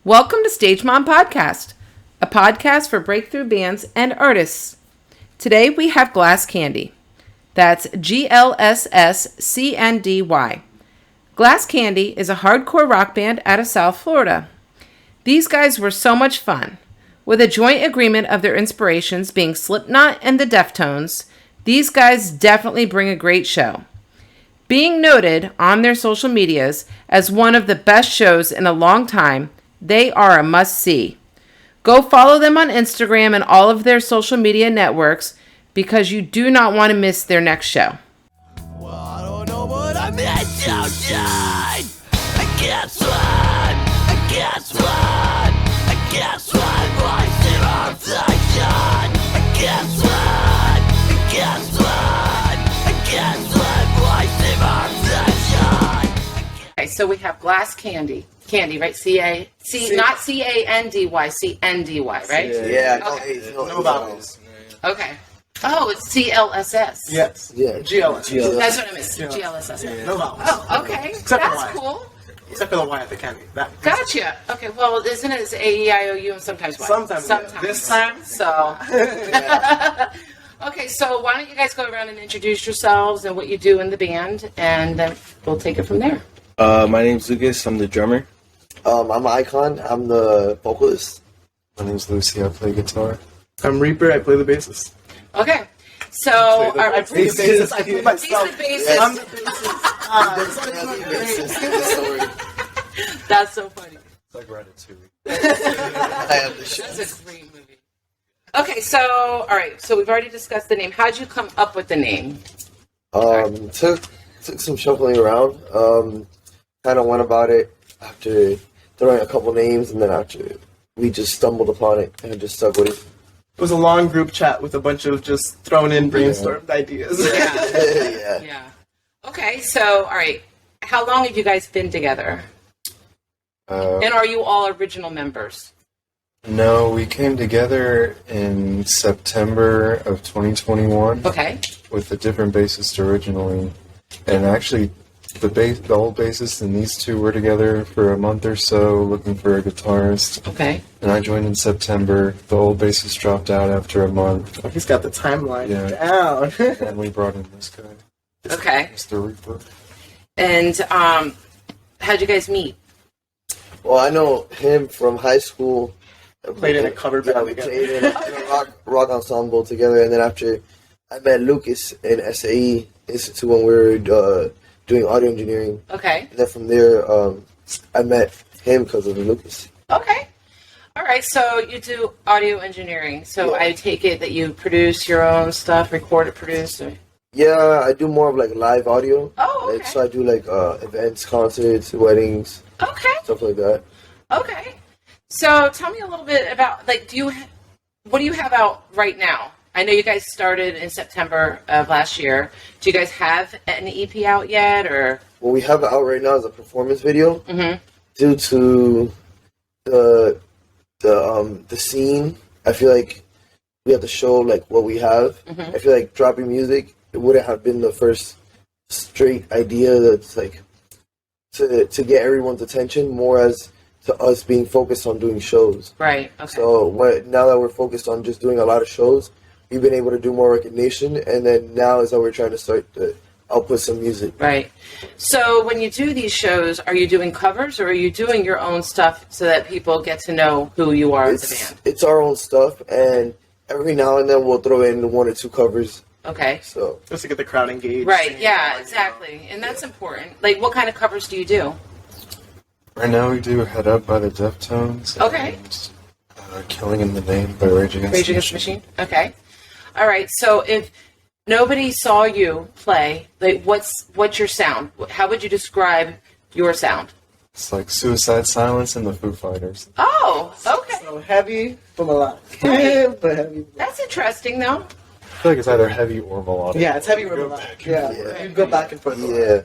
Welcome to Stage Mom Podcast, a podcast for breakthrough bands and artists. Today we have Glass Candy. That's GLSS CNDY. Glass Candy is a hardcore rock band out of South Florida. These guys were so much fun. With a joint agreement of their inspirations being Slipknot and the Deftones, these guys definitely bring a great show. Being noted on their social medias as one of the best shows in a long time, they are a must-see. Go follow them on Instagram and all of their social media networks because you do not want to miss their next show. Well, I don't know what I meant to shine. I guess what? I guess what? I guess what? Rising up the sun. I guess what? I guess what? I guess what? Rising up the sun. Okay, so we have Glass Candy. Candy, right? Not C-A-N-D-Y, C-N-D-Y, right? Yeah, Okay. no vowels. Okay. Oh, it's C-L-S-S. Yes. Yeah. GLSS. That's what I missed. GLSS. Yeah. No vowels. Oh, okay. Except for That's Y. cool. Except for the Y at the candy. Gotcha. Okay, well, isn't it A-E-I-O-U and sometimes Y? Sometimes. This time. So. Okay, so why don't you guys go around and introduce yourselves and what you do in the band, and then we'll take it from there. My name's Lucas. I'm the drummer. I'm Icon. I'm the vocalist. My name's Lucy. I play guitar. I'm Reaper. I play the bassist. Okay, so I play the bassist. I play myself. He's the bassist. I'm the bassist. That's so funny. It's like Ratatouille. I have the show. That's a great movie. Okay, so all right, so we've already discussed the name. How'd you come up with the name? Took some shuffling around. Kind of went about it after throwing a couple names, and then after we just stumbled upon it and just stuck with it. It was a long group chat with a bunch of just thrown in brainstormed ideas. Yeah. Yeah. Okay, so all right, how long have you guys been together? And are you all original members? No, we came together in September of 2021 Okay. with a different bassist originally. And actually, the old bassist and these two were together for a month or so looking for a guitarist. Okay. And I joined in September. The old bassist dropped out after a month. He's got the timeline Yeah. down. And we brought in this guy. Okay. Mr. Reaper. And how'd you guys meet? Well, I know him from high school. Played in a cover band we together. played in a rock ensemble together, and then after I met Lucas in SAE Institute when we were doing audio engineering. Okay. And then from there, I met him because of Lucas. Okay. All right, so you do audio engineering. So Yeah. I take it that you produce your own stuff, record it, produce. Or... Yeah, I do more of like live audio. Oh, okay. Like, so I do like events, concerts, weddings, Okay. stuff like that. Okay. So tell me a little bit about, like, what do you have out right now? I know you guys started in September of last year. Do you guys have an EP out yet, or? What we have out right now is a performance video. Mm-hmm. Due to the scene, I feel like we have to show like what we have. Mm-hmm. I feel like dropping music, it wouldn't have been the first straight idea that's like to get everyone's attention more as to us being focused on doing shows. Right. Okay. So now that we're focused on just doing a lot of shows, we've been able to do more recognition, and then now is that we're trying to start to output some music. Right. So when you do these shows, are you doing covers, or are you doing your own stuff so that people get to know who you are as a band? It's our own stuff, and every now and then we'll throw in one or two covers. Okay. So Just to get the crowd engaged. Right. Yeah. Exactly. And that's important. Like, what kind of covers do you do? Right now we do Head Up by the Deftones. Okay. And, Killing in the Name by Rage Against Rage Against the Machine. Okay. All right. So if nobody saw you play, like, what's your sound? How would you describe your sound? It's like Suicide Silence and the Foo Fighters. Oh, okay. So heavy, but melodic. Right. But heavy. That's interesting, though. I feel like it's either heavy or melodic. Yeah, it's heavy or melodic. Yeah. You go back and forth. yeah,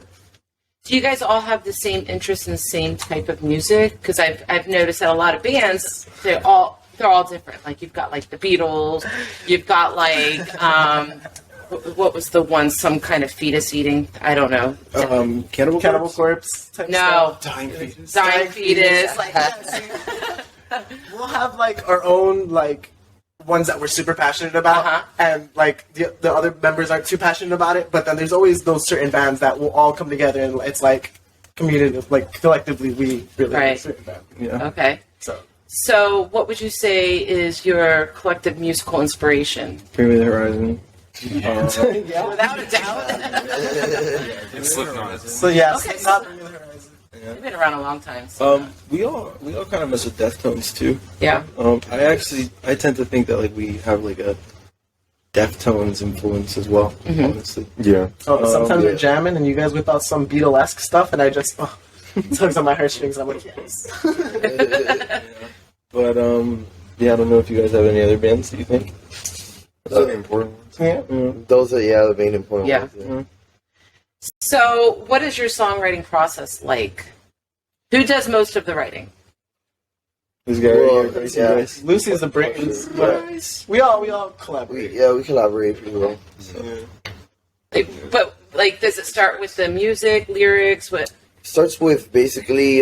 Do you guys all have the same interest in the same type of music? Because I've noticed that a lot of bands, they're all different. Like, you've got like the Beatles, you've got like what was the one, some kind of fetus eating? I don't know. Cannibal Corpse type No. stuff. Dying Fetus. Dying fetus. Like, we'll have like our own like ones that we're super passionate about, and like the other members aren't too passionate about it. But then there's always those certain bands that will all come together, and it's like community, like collectively we really like a certain band. Yeah. Okay. So what would you say is your collective musical inspiration? Bring Me the Horizon. Yeah. Without a doubt. So yeah, Okay, not so- Bring Me the Horizon. You've been around a long time. So. We all kind of mess with Deftones too. Yeah. I tend to think that like we have like a Deftones influence as well. Honestly, Yeah. Oh, sometimes yeah. we're jamming and you guys whip out some Beatlesque stuff, and I just tugs on my heartstrings. And I'm like, yes. but yeah, I don't know if you guys have any other bands that you think. Those are the important ones. Yeah. Those are the main important Yeah. ones. So what is your songwriting process like? Who does most of the writing? This guy Well, right here, Gracie yeah. Rice. Lucy's the brains, but we all collaborate. We collaborate pretty well. So. But like, does it start with the music, lyrics? What? Starts with basically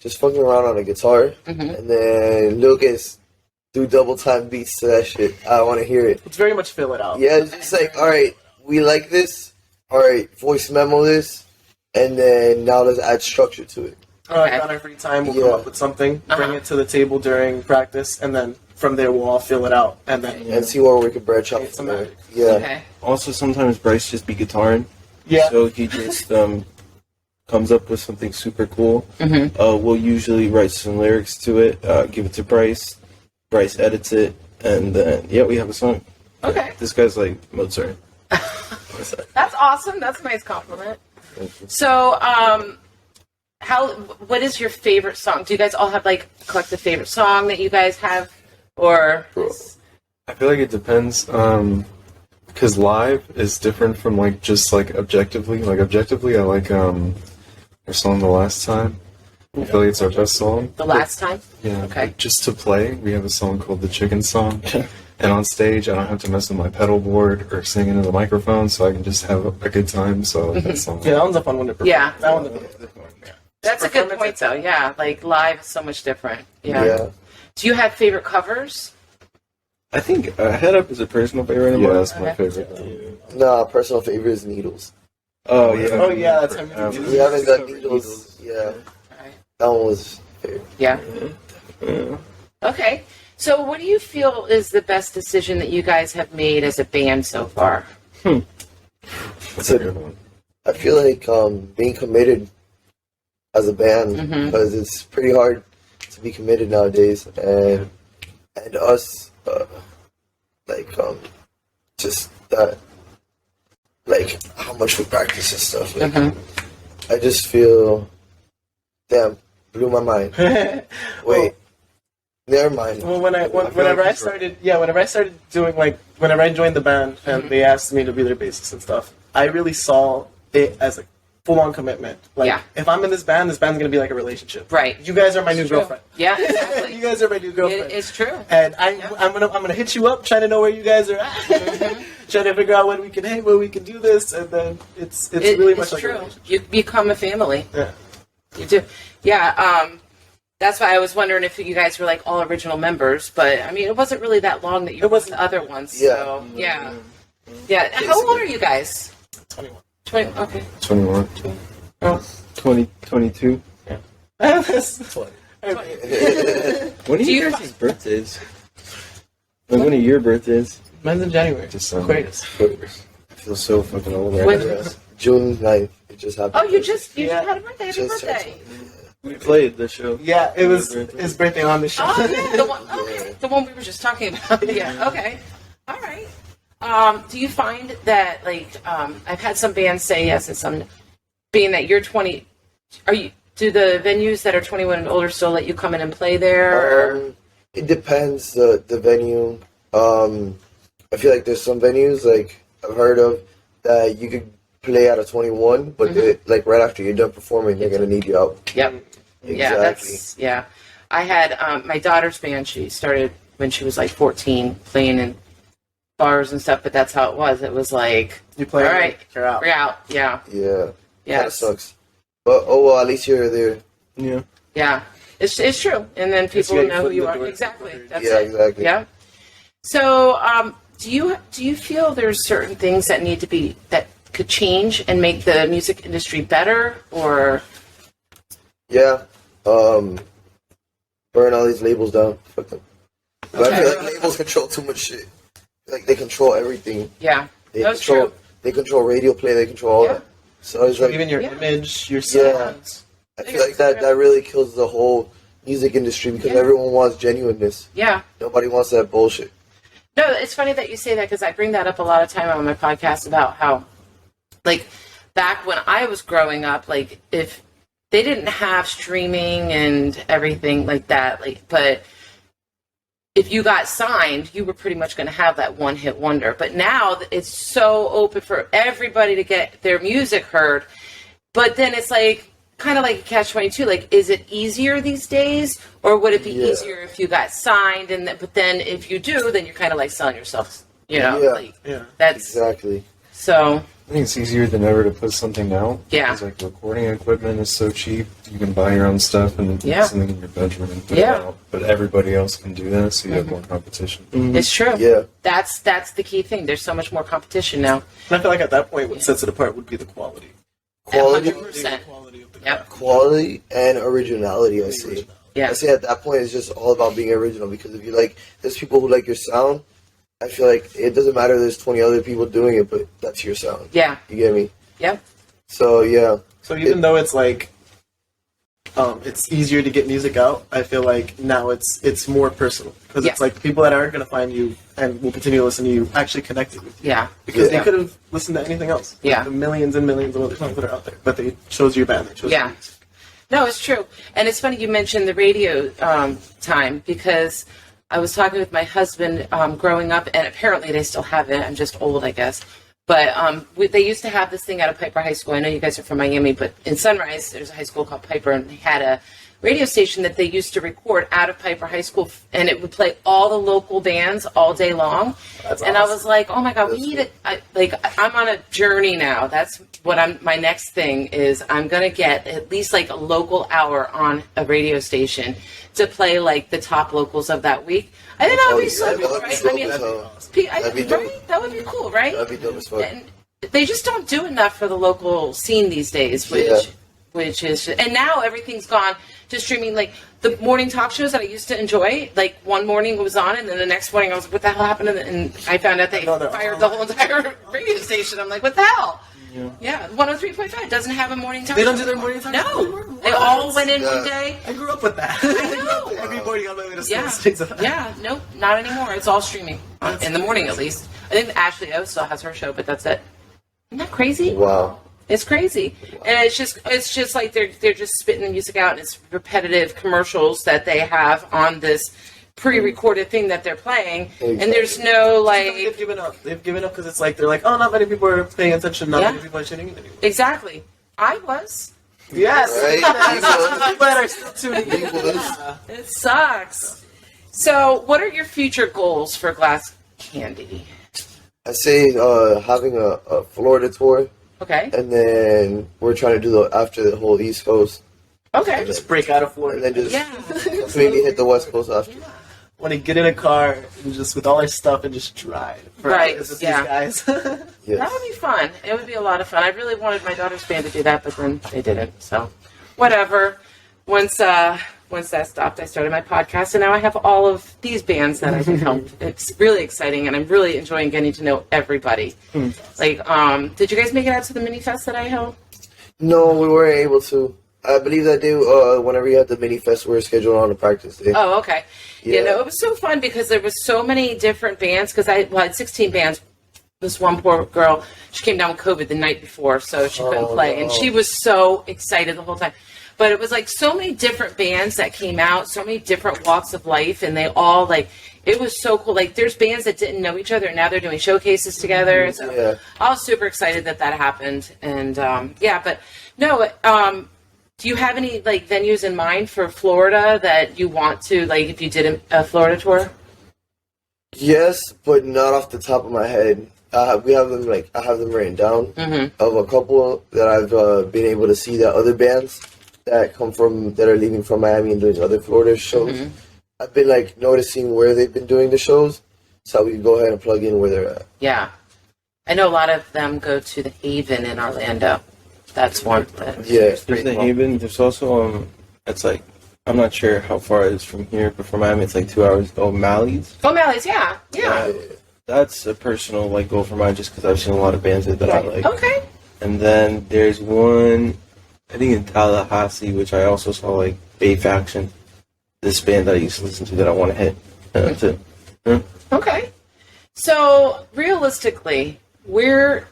just fucking around on a guitar, and then Lucas do double time beats to that shit. I want to hear it. It's very much fill it out. Yeah, it's just like, all right, we like this. All right, voice memo this, and then now let's add structure to it. Like on our free time, we'll come up with something, bring it to the table during practice, and then from there we'll all fill it out, and then And see where we can branch out Create some from there. magic. Yeah. Okay. Also, sometimes Bryce just be guitaring. yeah. So he just comes up with something super cool. We'll usually write some lyrics to it, give it to Bryce. Bryce edits it, and then we have a song. Okay. This guy's like Mozart. That's awesome. That's a nice compliment. So, what is your favorite song? Do you guys all have like a collective favorite song that you guys have, or? I feel like it depends, because live is different from like just like objectively. Like objectively, I like our song "The Last Time." I feel like it's our best song. The last time? Yeah. Okay. But just to play, we have a song called "The Chicken Song," and on stage, I don't have to mess with my pedal board or sing into the microphone, so I can just have a good time. So that song. Yeah, that one's a fun one to perform. Yeah. That one. That's a good point, though. Yeah, like live is so much different. Yeah. Yeah. Do you have favorite covers? I think Head Up is a personal favorite of Yeah, mine. that's my favorite. Nah, personal favorite is Needles. Oh yeah. Oh yeah, that's how We haven't done Needles. Yeah. That one was favorite. Yeah. Okay. So, what do you feel is the best decision that you guys have made as a band so far? That's a good one. I feel like being committed as a band, because it's pretty hard to be committed nowadays, and us just that, like how much we practice and stuff. Like, I just feel, damn, blew my mind. Wait, never mind. Well, whenever I started doing whenever I joined the band and they asked me to be their bassist and stuff, I really saw it as a full-on commitment. Like, Yeah. if I'm in this band's gonna be like a relationship. Right. You guys are my new girlfriend. Yeah, exactly. You guys are my new girlfriend. It's true. And I'm gonna hit you up, trying to know where you guys are at, trying to figure out when we can do this, and then it's really much like a true. relationship. You become a family. Yeah. You do. Yeah. That's why I was wondering if you guys were like all original members, but I mean, it wasn't really that long that you were with the other ones. Yeah. So, yeah. Yeah. How old are you guys? 21. 20. Okay. 21. 2022. That's funny. When are you guys' birthdays? Like, when are your birthdays? Mine's in January. December. Aquarius. I feel so fucking old right When- now. June 9th, it just happened. Oh, you just Yeah. had a birthday. Happy Just- birthday. We played the show. Yeah, it was his birthday on the show. Oh, yeah, the one. Okay, the one we were just talking about. Yeah. Okay. All right. Do you find that I've had some bands say yes, and some being that you're 20. Do the venues that are 21 and older still let you come in and play there? Or? It depends the venue. I feel like there's some venues like I've heard of that you could play out of 21, but they, like right after you're done performing, they're gonna need you out. Yep. Exactly. Yeah. I had my daughter's band. She started when she was like 14, playing in bars and stuff. But that's how it was. It was like, You play, all right, you're out. we're out. Yeah. Yeah. Yeah. That sucks. But oh well, at least you're there. Yeah. Yeah. It's true, and then people you know who get you your foot in are. the door. Exactly. That's Yeah, it. exactly. Yeah. So, do you feel there's certain things that need to be that could change and make the music industry better, or? Yeah. Burn all these labels down. Fuck them. But I feel like labels control too much shit. Like they control everything. Yeah, They that's control. true. They control radio play. They control all Yeah. that. So it's like Even your Yeah. image, your Yeah. sounds. I feel like that really kills the whole music industry because Yeah. everyone wants genuineness. Yeah. Nobody wants that bullshit. No, it's funny that you say that because I bring that up a lot of time on my podcast about how, like, back when I was growing up, like, if they didn't have streaming and everything like that, like, but if you got signed, you were pretty much going to have that one-hit wonder. But now it's so open for everybody to get their music heard. But then it's like, kind of like a catch-22. Like, is it easier these days, or would it be Yeah. easier if you got signed? And but then if you do, then you're kind of like selling yourself. You know, Yeah. like Yeah. that's Exactly. so. I think it's easier than ever to put something out. Yeah. Because like recording equipment is so cheap. You can buy your own stuff and Yeah. put something in your bedroom and put Yeah. it out. But everybody else can do that, so you have more competition. It's true. Yeah. That's the key thing. There's so much more competition now. And I feel like at that point, what sets it apart would be the quality. Quality, 100%. The quality of the Yep. craft. quality, and originality. I see. Yeah. I say at that point it's just all about being original because if you like, there's people who like your sound. I feel like it doesn't matter. There's 20 other people doing it, but that's your sound. Yeah. You get me? Yep. So yeah. So even though it's like, it's easier to get music out, I feel like now it's more personal because it's Yeah. like the people that aren't going to find you and will continue to listen to you actually connected with you Yeah. because Yeah. they could have listened to anything else. Yeah. The millions and millions of other songs that are out there, but they chose your band. They chose Yeah. your music. No, it's true. And it's funny you mentioned the radio time because I was talking with my husband growing up, and apparently they still have it. I'm just old, I guess. But they used to have this thing out of Piper High School. I know you guys are from Miami, but in Sunrise, there's a high school called Piper, and they had a radio station that they used to record out of Piper High School, and it would play all the local bands all day long. That's and I awesome. was like, oh my God, we need it. I'm on a journey now. That's what my next thing is. I'm going to get at least like a local hour on a radio station to play like the top locals of that week. I think that would be so That'd be cool, dope right? as I mean, hell. That'd be dope. right? That would be cool, right? That'd be dope as fuck. And they just don't do enough for the local scene these days, which is, and now everything's gone to streaming. Like the morning talk shows that I used to enjoy, like one morning it was on, and then the next morning I was like, what the hell happened? And I found out they No, they're fired all the whole entire radio station. I'm like, what the hell? Yeah, 103.5 doesn't have a morning talk They show. don't do their morning talk show No, anymore? they What? all went in Yeah. one day. I grew up with that. I grew up with every morning on my way to school. Yeah, listening to that. yeah, nope, not anymore. It's all streaming in the morning at least. I think Ashley O still has her show, but that's it. Isn't that crazy? Wow. It's crazy, and it's just like they're just spitting the music out, and it's repetitive commercials that they have on this pre-recorded thing that they're playing, and there's no They've like given up. They've given up because it's like they're like, oh, not many people are paying attention. Not Yeah. many people are tuning in anymore. exactly. I was. Yes. Right? People that are still tuning in. It sucks. So, what are your future goals for Glass Candy? I say having a Florida tour, Okay. and then we're trying to do after the whole East Coast, Okay. Just break out of and Florida. then just Yeah. maybe hit the West Coast after. Want to get in a car and just with all our stuff and just drive. For Right, hours with yeah. These guys. Yes. That would be fun. It would be a lot of fun. I really wanted my daughter's band to do that, but then they didn't. So, whatever. Once that stopped, I started my podcast, and now I have all of these bands that I can help. It's really exciting, and I'm really enjoying getting to know everybody. Like, did you guys make it out to the mini fest that I held? No, we weren't able to. I believe that day, whenever you had the mini fest, we were scheduled on a practice day. Oh, okay. Yeah, Yeah. no, it was so fun because there was so many different bands. Because I had 16 bands. This one poor girl, she came down with COVID the night before, so she couldn't play, and she was so excited the whole time. But it was like so many different bands that came out, so many different walks of life, and they all like it was so cool. Like there's bands that didn't know each other, and now they're doing showcases together. So Yeah. I was super excited that happened, and yeah, but no. Do you have any like venues in mind for Florida that you want to like if you did a Florida tour? Yes, but not off the top of my head. We have them I have them written down of a couple that I've been able to see that other bands that are leaving from Miami and doing other Florida shows. I've been like noticing where they've been doing the shows, so we can go ahead and plug in where they're at. Yeah. I know a lot of them go to the Haven in Orlando. That's one. Yeah. There's the Haven. There's also it's like, I'm not sure how far it is from here, but from Miami it's like 2 hours. O'Malley's. O'Malley's, yeah. That's a personal like goal for mine, just because I've seen a lot of bands that I like. Okay. And then there's one, I think in Tallahassee, which I also saw like Bay Faction. This band that I used to listen to that I want to hit. Too. Yeah. Okay. So, realistically, where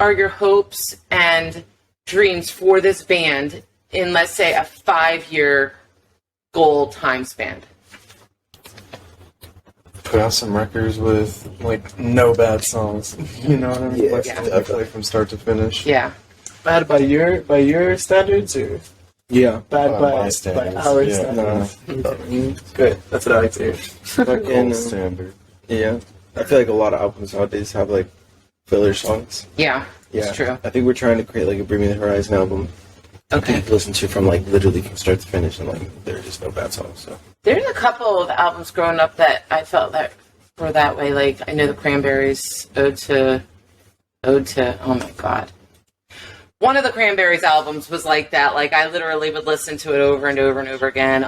are your hopes and dreams for this band in, let's say, a 5-year goal time span? Put out some records with like no bad songs. You know what I mean? Yeah, Like, definitely. play from start to finish. Yeah. Bad by your standards or Yeah. bad By by my standards. our Yeah. standards? Good. That's what I like to hear. Fucking, Standard. yeah. I feel like a lot of albums nowadays have like filler songs. Yeah. Yeah. It's true. I think we're trying to create like a Bring Me the Horizon album. Okay. To listen to from like literally from start to finish, and like there are just no bad songs. So There's a couple of albums growing up that I felt that were that way. Like, I know the Cranberries' Ode to, oh my God. One of the Cranberries albums was like that. Like, I literally would listen to it over and over and over again.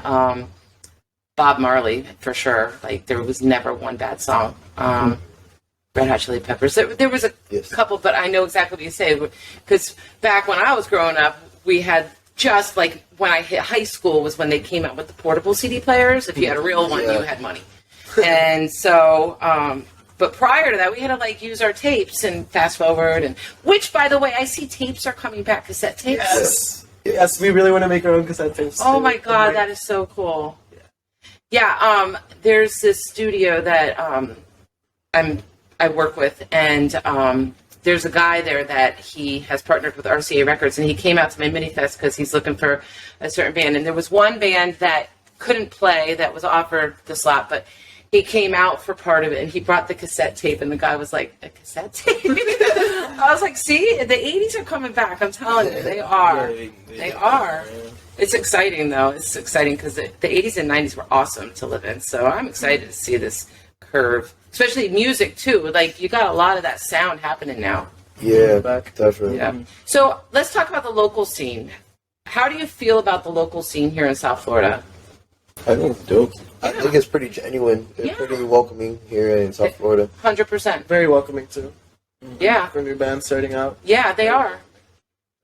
Bob Marley, for sure. Like, there was never one bad song. Red Hot Chili Peppers. There was a couple, but I know exactly what you say. Because back when I was growing up, we had just, like, when I hit high school was when they came out with the portable CD players. If you had a real one, you had money. And so, but prior to that, we had to, like, use our tapes and fast forward. And which, by the way, I see tapes are coming back, cassette tapes. Yes. Yes, we really want to make our own cassette tapes. Oh too. my God, that is so cool. Yeah, there's this studio that I work with, and there's a guy there that he has partnered with RCA Records, and he came out to my mini fest because he's looking for a certain band, and there was one band that couldn't play that was offered the slot, but he came out for part of it, and he brought the cassette tape, and the guy was like, a cassette tape? I was like, see, the 80s are coming back, I'm telling you, they are. They are. It's exciting, though. It's exciting because the 80s and 90s were awesome to live in, so I'm excited to see this curve. Especially music, too. Like, you got a lot of that sound happening now. Yeah, definitely. Yeah. So, let's talk about the local scene. How do you feel about the local scene here in South Florida? I think it's dope. I think it's pretty genuine. They're Yeah. pretty welcoming here in South Florida. 100%. Very welcoming too Yeah. for new bands starting out. Yeah, they are.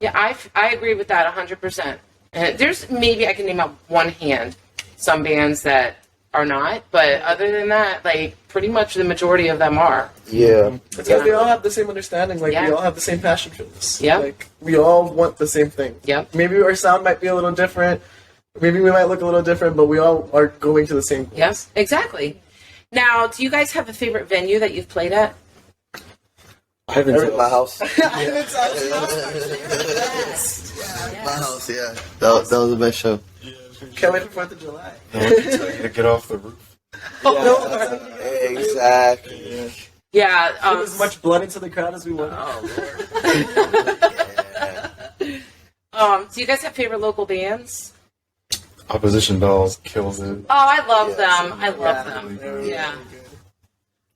Yeah, I agree with that 100%. And there's maybe I can name out one hand some bands that are not, but other than that, like, pretty much the majority of them are. Yeah. It's because we all have the same understanding. Like, Yeah. we all have the same passion for this. Yeah. Like, we all want the same thing. Yep. Maybe our sound might be a little different. Maybe we might look a little different, but we all are going to the same place. Yes, exactly. Now, do you guys have a favorite venue that you've played at? I haven't At my house. Yeah. My house, yeah. That was the best show. Can't wait for 4th of July. I want to tell you to get off the roof. Exactly. Yeah. Put as much blood into the crowd as we want. Do you guys have favorite local bands? Opposition Dolls kills it. Oh, I love Yes. them. I love them. Yeah.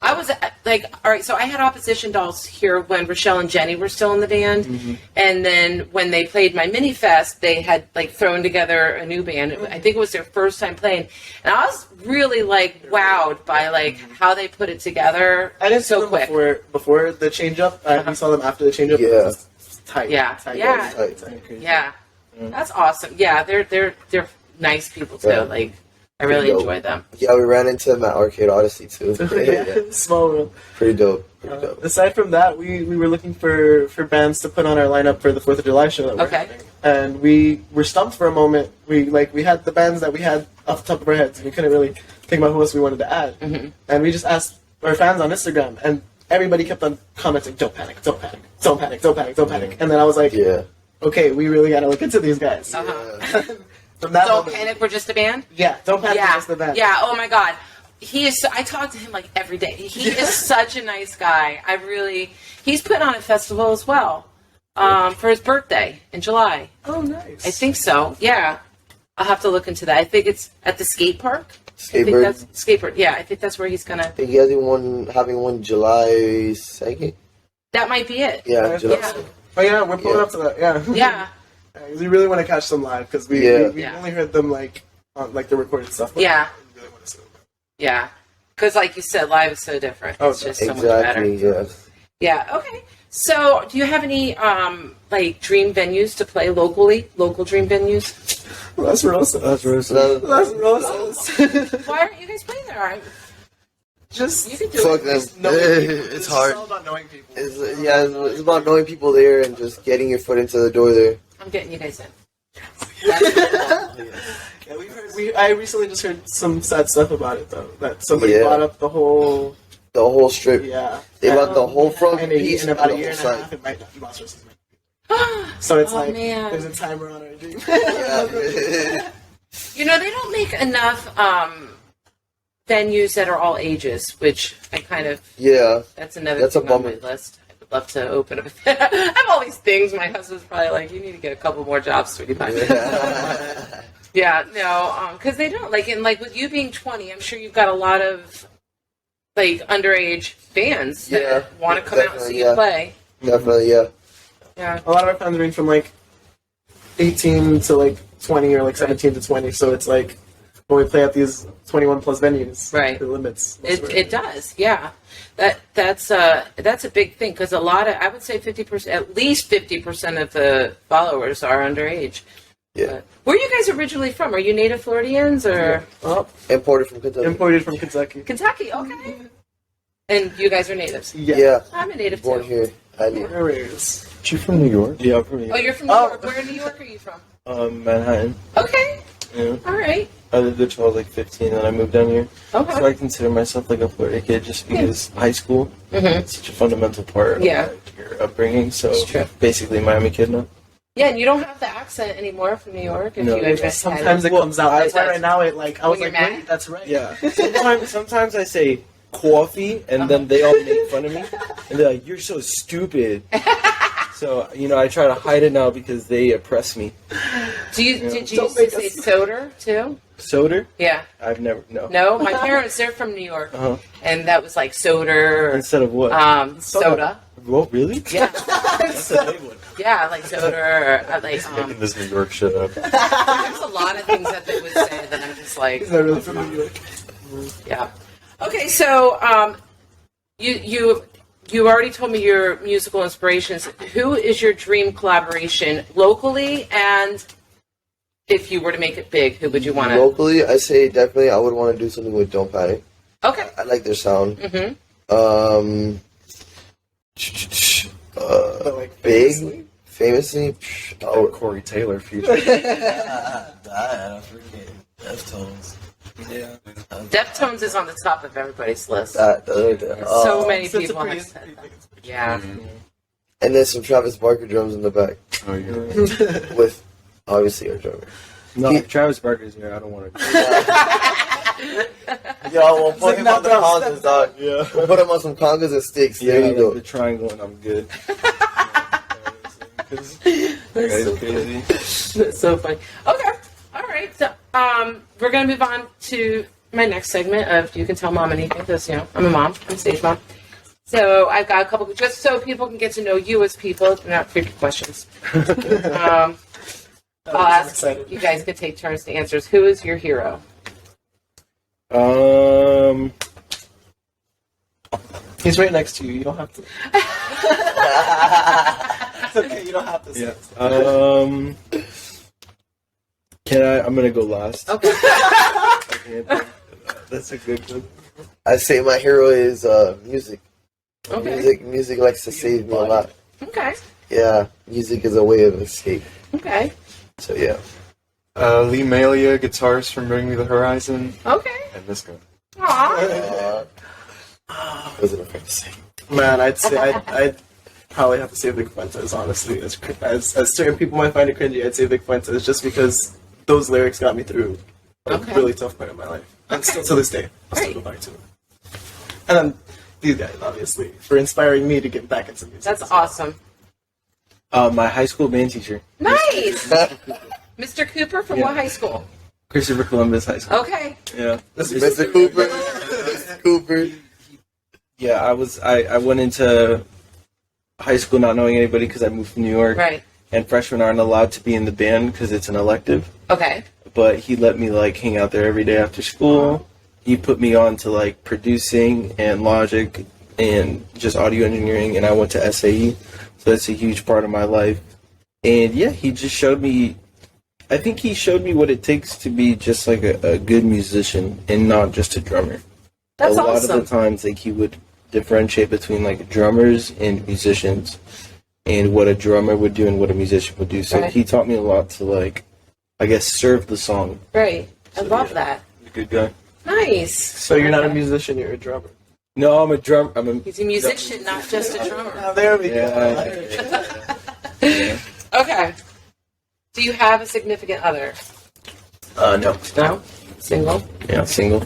I was like, all right, so I had Opposition Dolls here when Rochelle and Jenny were still in the band. And then when they played my mini fest, they had like thrown together a new band. I think it was their first time playing. And I was really like wowed by like how they put it together I didn't see so them quick. before the change up. We saw them after the change up. Yeah. It's tight. Yeah. Tight. Yeah. Tight. Crazy. Yeah. That's awesome. Yeah, they're nice people too. Yeah. Like I really Dope. enjoy them. Yeah, we ran into them at Arcade Odyssey too. Yeah. Small world. Pretty dope. Pretty dope. Aside from that, we were looking for bands to put on our lineup for the 4th of July show that we're Okay. having. And we were stumped for a moment. We had the bands that we had off the top of our heads, and we couldn't really think about who else we wanted to add. And we just asked our fans on Instagram, and everybody kept on commenting, "Don't panic, don't panic, don't panic, don't panic, don't panic." And then I was like, Yeah. "Okay, we really got to look into these guys." Uh-huh. From that Don't moment, Panic, we're just a band? yeah, Don't Panic Yeah. is the band. Yeah, oh my God. He is, I talk to him like every day. He is such a nice guy. He's put on a festival as well. for his birthday in July. Oh, nice. I think so. Yeah, I'll have to look into that. I think it's at the skate park. I think Skateboard. that's skateboard. Yeah, I think that's where he's gonna. I think he has having one July 2nd. That might be it. Yeah, July Yeah. 2nd. Oh yeah, we're pulling up to that. Yeah. Yeah. We really want to catch them live because we Yeah. only heard them like on like the recorded stuff. But Yeah. we really want to see them. Yeah. Because, like you said, live is so different. Oh, It's just so much better. Exactly. Yeah. Yeah. Okay. So, do you have any like dream venues to play locally? Local dream venues? Las Rosas. That's Rose. Las Rosas. Why aren't you guys playing there? Just You can do Fuck it. them. knowing people. It's It's hard. all about knowing people. It's about knowing people there and just getting your foot into the door there. I'm getting you guys in. Yeah, I recently just heard some sad stuff about it though. That somebody Yeah. bought up the whole. The whole strip. Yeah. They bought the whole front And piece in and about the a year whole and a side. half, it might not. Las Rosas might. So it's Oh, like man. there's a timer on our dream. You know, they don't make enough venues that are all ages, which I kind of. Yeah. That's another That's a thing on my bummer. list. I would love to open up. I have all these things. My husband's probably like, you need to get a couple more jobs, sweetie pie. Yeah, no, because they don't like with you being 20. I'm sure you've got a lot of like underage fans that Yeah, want to come out and see you definitely, yeah. play. Definitely, yeah. Yeah, A lot of our fans range from like 18 to like 20 or like 17 to 20. So it's like when we play at these 21 plus venues, Right. The limits. it does. Yeah, that's a big thing because a lot of I would say 50%, at least 50% of the followers are underage. Yeah. But where are you guys originally from? Are you native Floridians or Oh, Imported from Kentucky. imported from Kentucky. Kentucky? Okay. And you guys are natives. Yeah. I'm a native Born too. here. I live. Areas. You from New York? Yeah, from Oh, here. you're from New York. Where in New York are you from? Manhattan. Okay. Yeah. All right. I lived there till I was like 15, and I moved down here. Okay. So I consider myself like a Florida kid just because high school is such a fundamental part of Yeah. like, your upbringing. So It's true. basically, a Miami kid now. Yeah, and you don't have the accent anymore from New York. If No. you ever had Sometimes it. it comes out. That's why It right does. now it like I was When like, you're mad? wait, that's right. Yeah. Sometimes I say coffee, and then they all make fun of me, and they're like, "You're so stupid." So I try to hide it now because they oppress me. Did you Don't used to make say us- soda too? Soda? Yeah. I've never no. No, my parents they're from New York, Uh-huh. and that was like soda or Instead of what? soda. Well, really? Yeah, That's a big one. yeah, like soda or like Making this New York shit up. there's a lot of things that they would say that I'm just like, He's not really from New York. yeah. Okay, so you already told me your musical inspirations. Who is your dream collaboration locally, and if you were to make it big, who would you want to? Locally, I say definitely I would want to do something with Don't Panic. Okay. I like their sound. Mm-hmm. But like Big, famously, Oh, Corey Taylor feature. I forget. Deftones. Yeah. Deftones is on the top of everybody's list. That. So many It's a people pretty- have said that. Yeah. And then some Travis Barker drums in the back Oh, yeah. with obviously our drummer. No, if Travis Barker's here, I don't want to. Yo, we'll put him on the Step down, congas, dog. Yeah. We'll put him on some congas and sticks. There you like go. the triangle, and I'm good. That guy's crazy. That's so funny. Okay. All right. So, we're going to move on to my next segment of You Can Tell Mom Anything, because, I'm a mom. I'm a stage mom. So I've got a couple, just so people can get to know you as people. They're not freaky questions. I'll ask, excited. you guys could take turns to answers. Who is your hero? He's right next to you. You don't have to. It's okay. You don't have to. Say Yeah. it. Can I? I'm gonna go last. Okay. That's a good one. I say my hero is music. Okay. Music likes to save me a lot. Okay. Yeah, music is a way of escape. Okay. So yeah. Lee Malia, guitarist from Bring Me the Horizon, Okay. and this guy. Aw. Wasn't afraid to say. Man, I'd say I'd probably have to say Vic Fuentes. Honestly, as certain people might find it cringy, I'd say Vic Fuentes just because those lyrics got me through a Okay. really tough part of my life, and still to this day, I still go back to it. And then these guys, obviously, for inspiring me to get back into music. That's awesome. My high school band teacher, Nice. Mr. Cooper from Yeah. what high school? Christopher Columbus High School. Okay. Yeah. Mr. Cooper. Mr. Cooper. Yeah, I went into high school not knowing anybody because I moved from New York. Right. And freshmen aren't allowed to be in the band because it's an elective. Okay. But he let me like hang out there every day after school. He put me on to like producing and logic and just audio engineering, and I went to SAE, so that's a huge part of my life. And yeah, he just showed me. I think he showed me what it takes to be just like a good musician and not just a drummer. That's a lot awesome. of the times, like he would differentiate between like drummers and musicians, and what a drummer would do and what a musician would do. So Right. he taught me a lot to like, I guess, serve the song. Right. I So, love yeah. that. He's a good guy. Nice. So you're not a musician, you're a drummer. No, I'm a drum. I'm a. He's a musician, not just a drummer. Now there we Yeah. Okay. Do you have a significant other? No. No. Single. Yeah, single.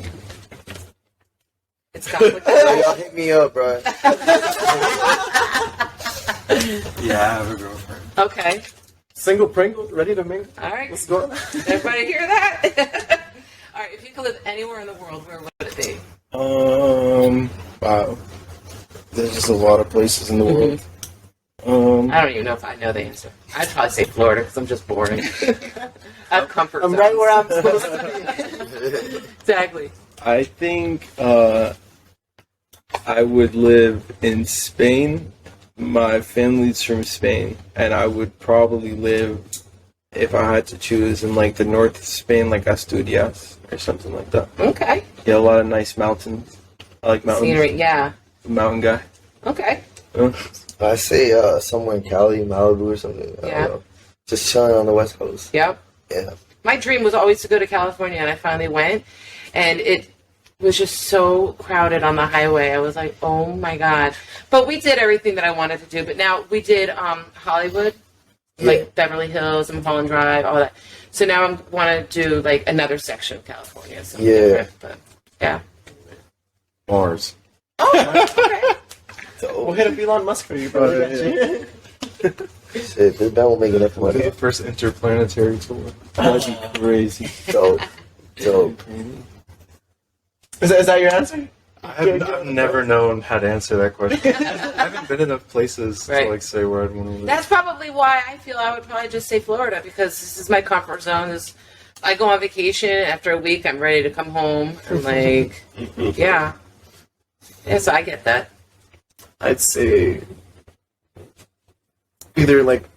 It's complicated. Hey, y'all hit me up, bro. Yeah, I have a girlfriend. Okay. Single Pringle, ready to mingle. All right. What's going on? Everybody hear that? All right. If you could live anywhere in the world, where would it be? Wow. There's just a lot of places in the world. I don't even know if I know the answer. I'd probably say Florida because I'm just boring. I have comfort I'm zones. right where I'm supposed to be. Exactly. I think I would live in Spain. My family's from Spain, and I would probably live, if I had to choose, in like the north of Spain, like Asturias or something like that. Okay. Yeah, a lot of nice mountains. I like mountains. Scenery. Yeah. Mountain guy. Okay. I say somewhere in Cali, Malibu, or something. I Yeah. don't know. Just chilling on the West Coast. Yep. Yeah. My dream was always to go to California, and I finally went, and it was just so crowded on the highway. I was like, oh my God. But we did everything that I wanted to do. But now we did Hollywood, like Beverly Hills and Mulholland Drive, all that. So now I want to do like another section of California. Something Yeah. different, but yeah. Mars. Okay. We'll hit up Elon Musk for you, bro. Oh, I got you. Shit, this band will make enough What is money. the first interplanetary tour? That'd be crazy. Dope. Dope. Is that your answer? I've never known how to answer that question. I haven't been enough places Right. to like say where I'd want to live. That's probably why I feel I would probably just say Florida, because this is my comfort zone. I go on vacation, after a week, I'm ready to come home. And like, yeah. Yeah, so I get that. I'd say either like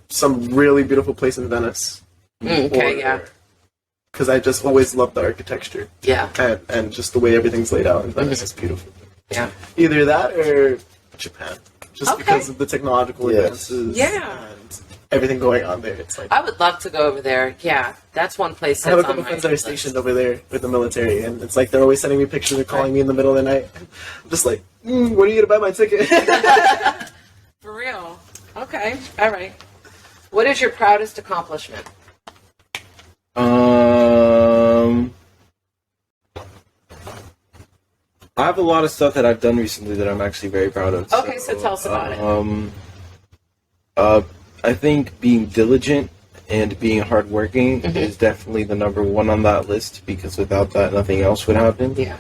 some really beautiful place in Venice. Okay, yeah. Because I just always loved the architecture Yeah. and just the way everything's laid out in Venice is beautiful. Yeah. Either that or Japan, just Okay. because of the technological Yes. advances Yeah. and everything going on there. It's like I would love to go over there. Yeah. That's one place I have a that's couple on my friends that are list. stationed over there with the military, and it's like they're always sending me pictures or calling me in the middle of the night. I'm just like, when are you gonna buy my ticket? For real. Okay. All right. What is your proudest accomplishment? I have a lot of stuff that I've done recently that I'm actually very proud of. Okay, so tell us about it. I think being diligent and being hardworking Mm-hmm. is definitely the number one on that list, because without that, nothing else would happen. Yeah.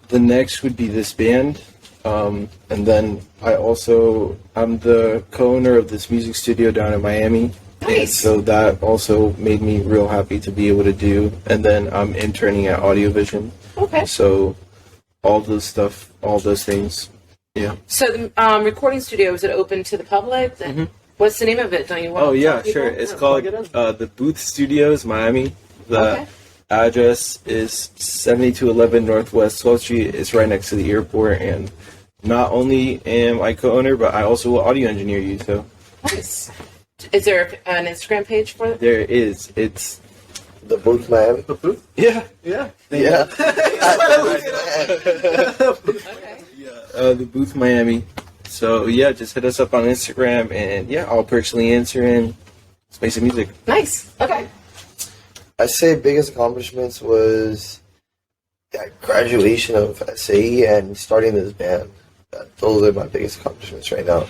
The next would be this band. And then I'm the co-owner of this music studio down in Miami. And Nice. so that also made me real happy to be able to do. And then I'm interning at Audiovision. Okay. So all those things. Yeah. So the recording studio, is it open to the public? What's the name of it? Don't you want Oh to yeah, tell people? sure. It's Yeah, called plug it the Booth Studios, Miami. The Okay. address is 7211 Northwest 12th Street. It's right next to the airport. And not only am I co-owner, but I also will audio engineer you. So Nice. Is there an Instagram page for it? there is. It's The Booth Miami. The booth? yeah. Yeah. Yeah. Okay. The Booth Miami. So yeah, just hit us up on Instagram, and yeah, I'll personally answer and let's make some music. Nice. Okay. I say biggest accomplishments was that graduation of SAE and starting this band. those are my biggest accomplishments right now.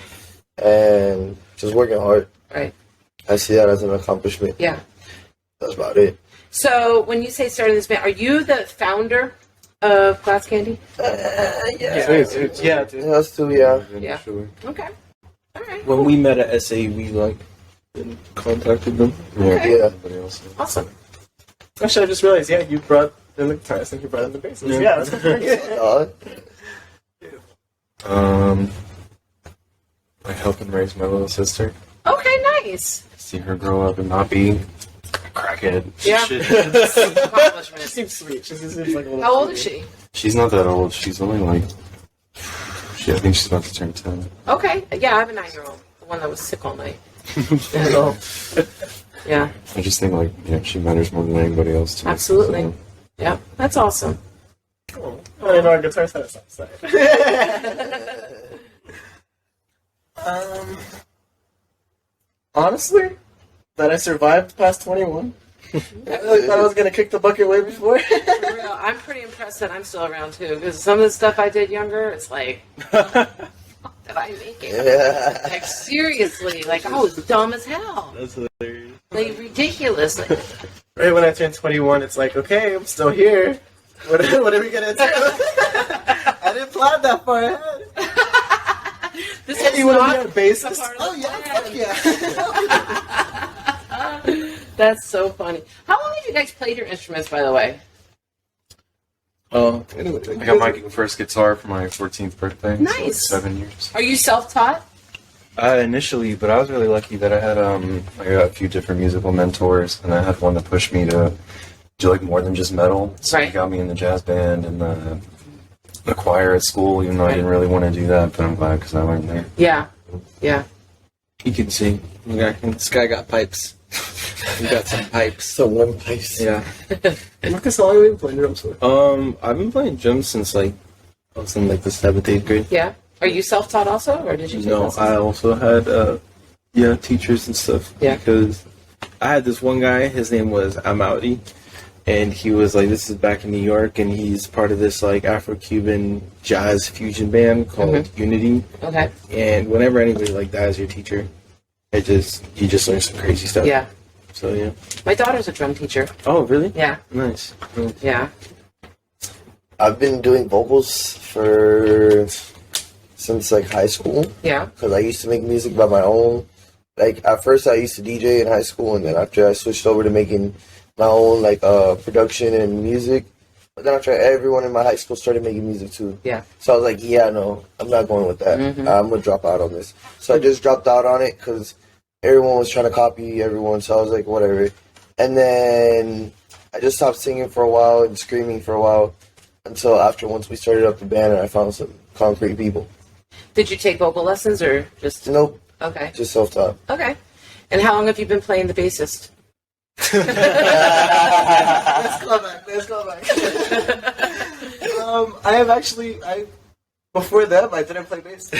And just working hard. Right. I see that as an accomplishment. Yeah. That's about it. So when you say starting this band, are you the founder of Glass Candy? Yeah. Us too, yeah. Yeah. Okay. All right. When we met at SA, we like contacted them. Okay. Yeah. Awesome. Actually, I just realized, yeah, you brought in the guitars and you brought in the bassist. Yeah. Yeah, that's great. I help and raise my little sister. Okay, nice. See her grow up and not be a crackhead. Yeah. She Accomplishment. seems sweet. She seems like a little How old is sweetie. she? She's not that old. She's only like. I think she's about to turn 10. Okay. Yeah, I have a 9-year-old. The one that was sick all night. Yeah. I just think like she matters more than anybody else to me. Absolutely. So, Yeah. That's awesome. Cool. I didn't know our guitar set us outside. Honestly, that I survived past 21. I really thought I was going to kick the bucket way before. For real, I'm pretty impressed that I'm still around too. Because some of the stuff I did younger, it's like, did I make it? Yeah. Like seriously, like I was dumb as hell. That's hilarious. Like ridiculous. Like, Right when I turned 21, it's like, okay, I'm still here. What are we going to do? I didn't plan that far ahead. this Hey, is you want to not be a bassist? part of Oh, the yeah, plan. fuck yeah. That's so funny. How long have you guys played your instruments, by the way? Oh, I got my first guitar for my 14th birthday. So Nice. it's 7 years. Are you self-taught? Initially, but I was really lucky that I had I got a few different musical mentors, and I had one that pushed me to do like more than just metal. So Right. he got me in the jazz band and the choir at school, even though I didn't really want to do that, but I'm glad because I learned there. Yeah. Yeah. he can sing. This guy got pipes. We got some pipes. Some wind pipes. Yeah. Marcus, how long have you been playing drums for? I've been playing drums since like I was in like the 7th, 8th grade. Yeah. Are you self-taught also, or did you take No, lessons? I also had teachers and stuff. Yeah. Because I had this one guy, his name was Amaudi, and he was like, this is back in New York, and he's part of this like Afro-Cuban jazz fusion band called Unity. Okay. And whenever anybody like that is your teacher, you just learn some crazy stuff. Yeah. So yeah. My daughter's a drum teacher. Oh really? Yeah. Nice. Yeah. I've been doing vocals since like high school, Yeah. because I used to make music by my own. Like at first I used to DJ in high school, and then after I switched over to making my own like production and music. But then after everyone in my high school started making music too. Yeah. So I was like, yeah, no, I'm not going with that. I'm gonna drop out on this. So I just dropped out on it because everyone was trying to copy everyone. So I was like, whatever. And then I just stopped singing for a while and screaming for a while until after once we started up the band and I found some concrete people. Did you take vocal lessons or just? Nope, Okay. just self-taught. Okay. And how long have you been playing the bassist? Let's go back. I have actually, before them, I didn't play bass. Oh,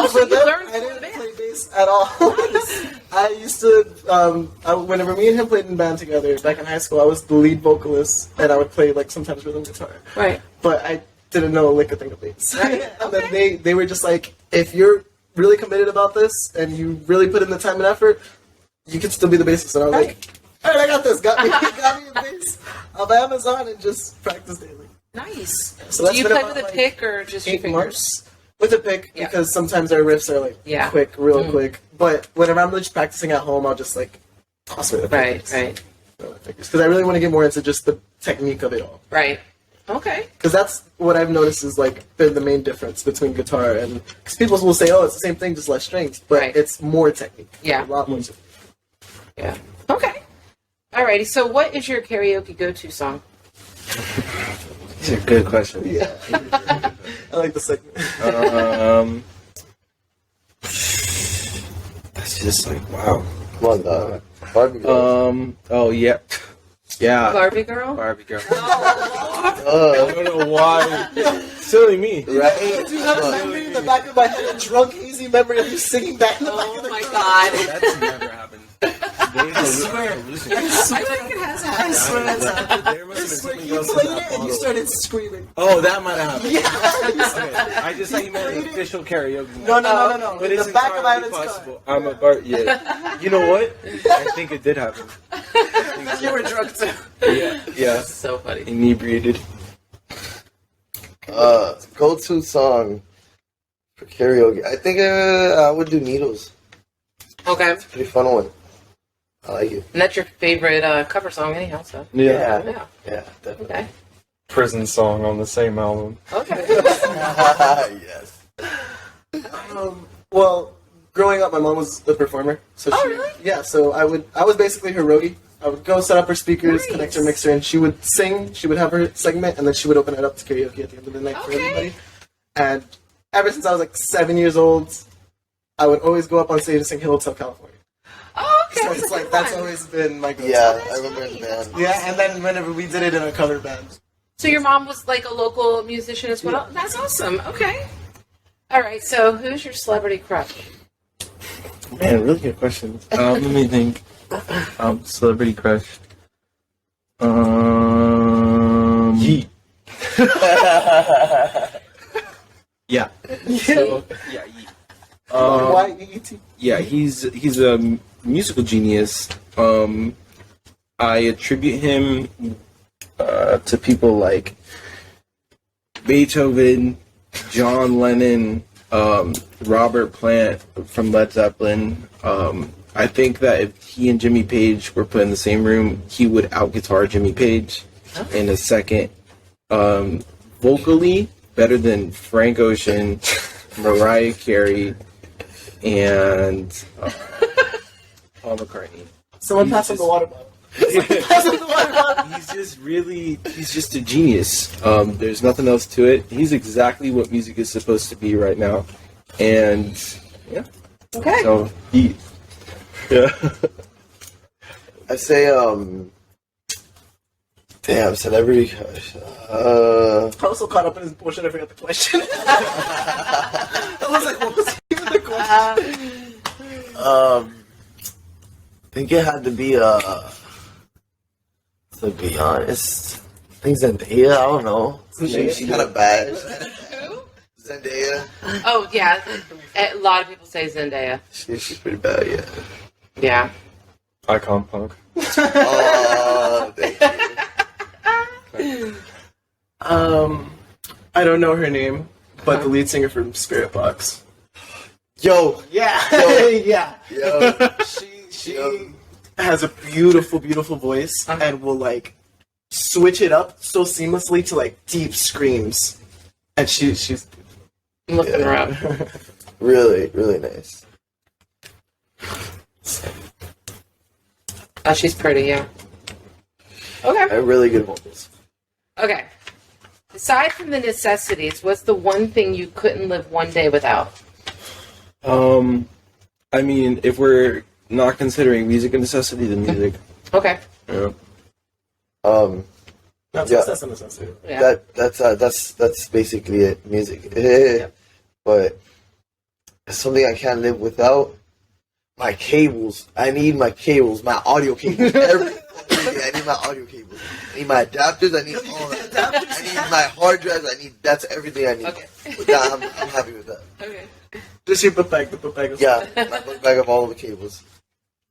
so Before you them, learned I from the didn't band. play bass at all. I used to, whenever me and him played in band together back in high school, I was the lead vocalist, and I would play like sometimes rhythm guitar. Right. But I didn't know a lick of thing of bass. Right, And then they were just like, if you're really committed about this and you really put in the time and effort, you can still be the bassist. And I was Right. like, all right, I got this. Got me a bass off Amazon and just practice daily. Nice. So Do that's you been play about, with a like, pick or just your 8 fingers? months with a pick Yeah. because sometimes our riffs are like Yeah. quick, real quick. But whenever I'm just practicing at home, I'll just like toss it with the Right. pick. Right. Because I really want to get more into just the technique of it all. Right. Okay. Because that's what I've noticed is like been the main difference between guitar and because people will say, "Oh, it's the same thing, just less strings," but Right. it's more technique. Yeah. A lot more. technique. Yeah. Okay. Alrighty. So, what is your karaoke go-to song? These are good questions. Yeah. I like the segment. That's just like wow. Come on, dog. Barbie girl. Oh yeah. Yeah. Barbie Girl. Barbie girl. I don't know why. Silly me. Right? Do you have a memory in the back of my head, a drunk, hazy memory of you singing that in the back Oh of the my car? God. That's never happened. I swear it has happened. I swear it's happened. There must have been something else in that And you bottle. started screaming. Oh, that might have happened. Yeah. Okay. I just thought you meant an official karaoke. No. But In it's the back of entirely Ivan's possible. I'm a bar. Yeah. You know what? I think it did happen. car. You were drunk too. Yeah. So funny. Inebriated. Go-to song for karaoke. I think I would do Needles. Okay. Pretty fun one. I like it. And that's your favorite cover song, anyhow. So. Yeah. Yeah. Yeah, definitely. Okay. Prison song on the same album. Okay. Yes. Well, growing up, my mom was a performer. So Oh, she, really? Yeah, so I was basically her roadie. I would go set up her speakers, Nice. connect her mixer, and she would sing. She would have her segment, and then she would open it up to karaoke at the end of the night for Okay. everybody. And ever since I was like 7 years old, I would always go up on stage and sing "Hill Hotel California." Oh, okay. So it's like that's always been my go-to. Yeah, that's I remember nice. the band. Yeah, and then whenever we did it in a cover band. So your mom was like a local musician as well? Yeah. That's awesome. Okay. All right. So who's your celebrity crush? Man, really good question. Let me think. Celebrity crush. Yeet. Yeah. So, yeah, Yeet. Y-E-E-T. Yeah, he's a musical genius. I attribute him to people like Beethoven, John Lennon, Robert Plant from Led Zeppelin. I think that if he and Jimmy Page were put in the same room, he would out-guitar Jimmy Page in a second. Vocally, better than Frank Ocean, Mariah Carey, and Paul McCartney. Someone He's pass him the just- water bottle. Pass him the water bottle. He's just a genius. There's nothing else to it. He's exactly what music is supposed to be right now. And yeah, Okay. so I say, damn, celebrity crush. I was so caught up in his bullshit, I forgot the question. I was like, what was even the question? I think it had to be, to be honest, I think Zendaya, I don't know. She's kind of bad. Who? Zendaya, Oh, yeah. A lot of people say Zendaya. she's pretty bad, yeah. Yeah. Icon Punk. Oh, thank you. I don't know her name, but the lead singer from Spirit Box. Yo, Yeah, Yo. yeah. yo, She Yo. has a beautiful, beautiful voice, and will like switch it up so seamlessly to like deep screams, and she's I'm looking her up. really, really nice. Oh, she's pretty, yeah. Okay. I have really good vocals. Okay. Aside from the necessities, what's the one thing you couldn't live one day without? I mean, if we're not considering music a necessity, then music. Okay. Yeah. that's Yeah. that's a necessity. Yeah. That's basically it. Music, but it's something I can't live without. My cables. I need my cables. My audio cables. Everything. I need my audio cables. I need my adapters. I need all that. I need my hard drives. That's everything I need. Okay. With that, I'm happy with that. Okay. Just your book bag, the book bag. Is Yeah, my book bag of all the cables.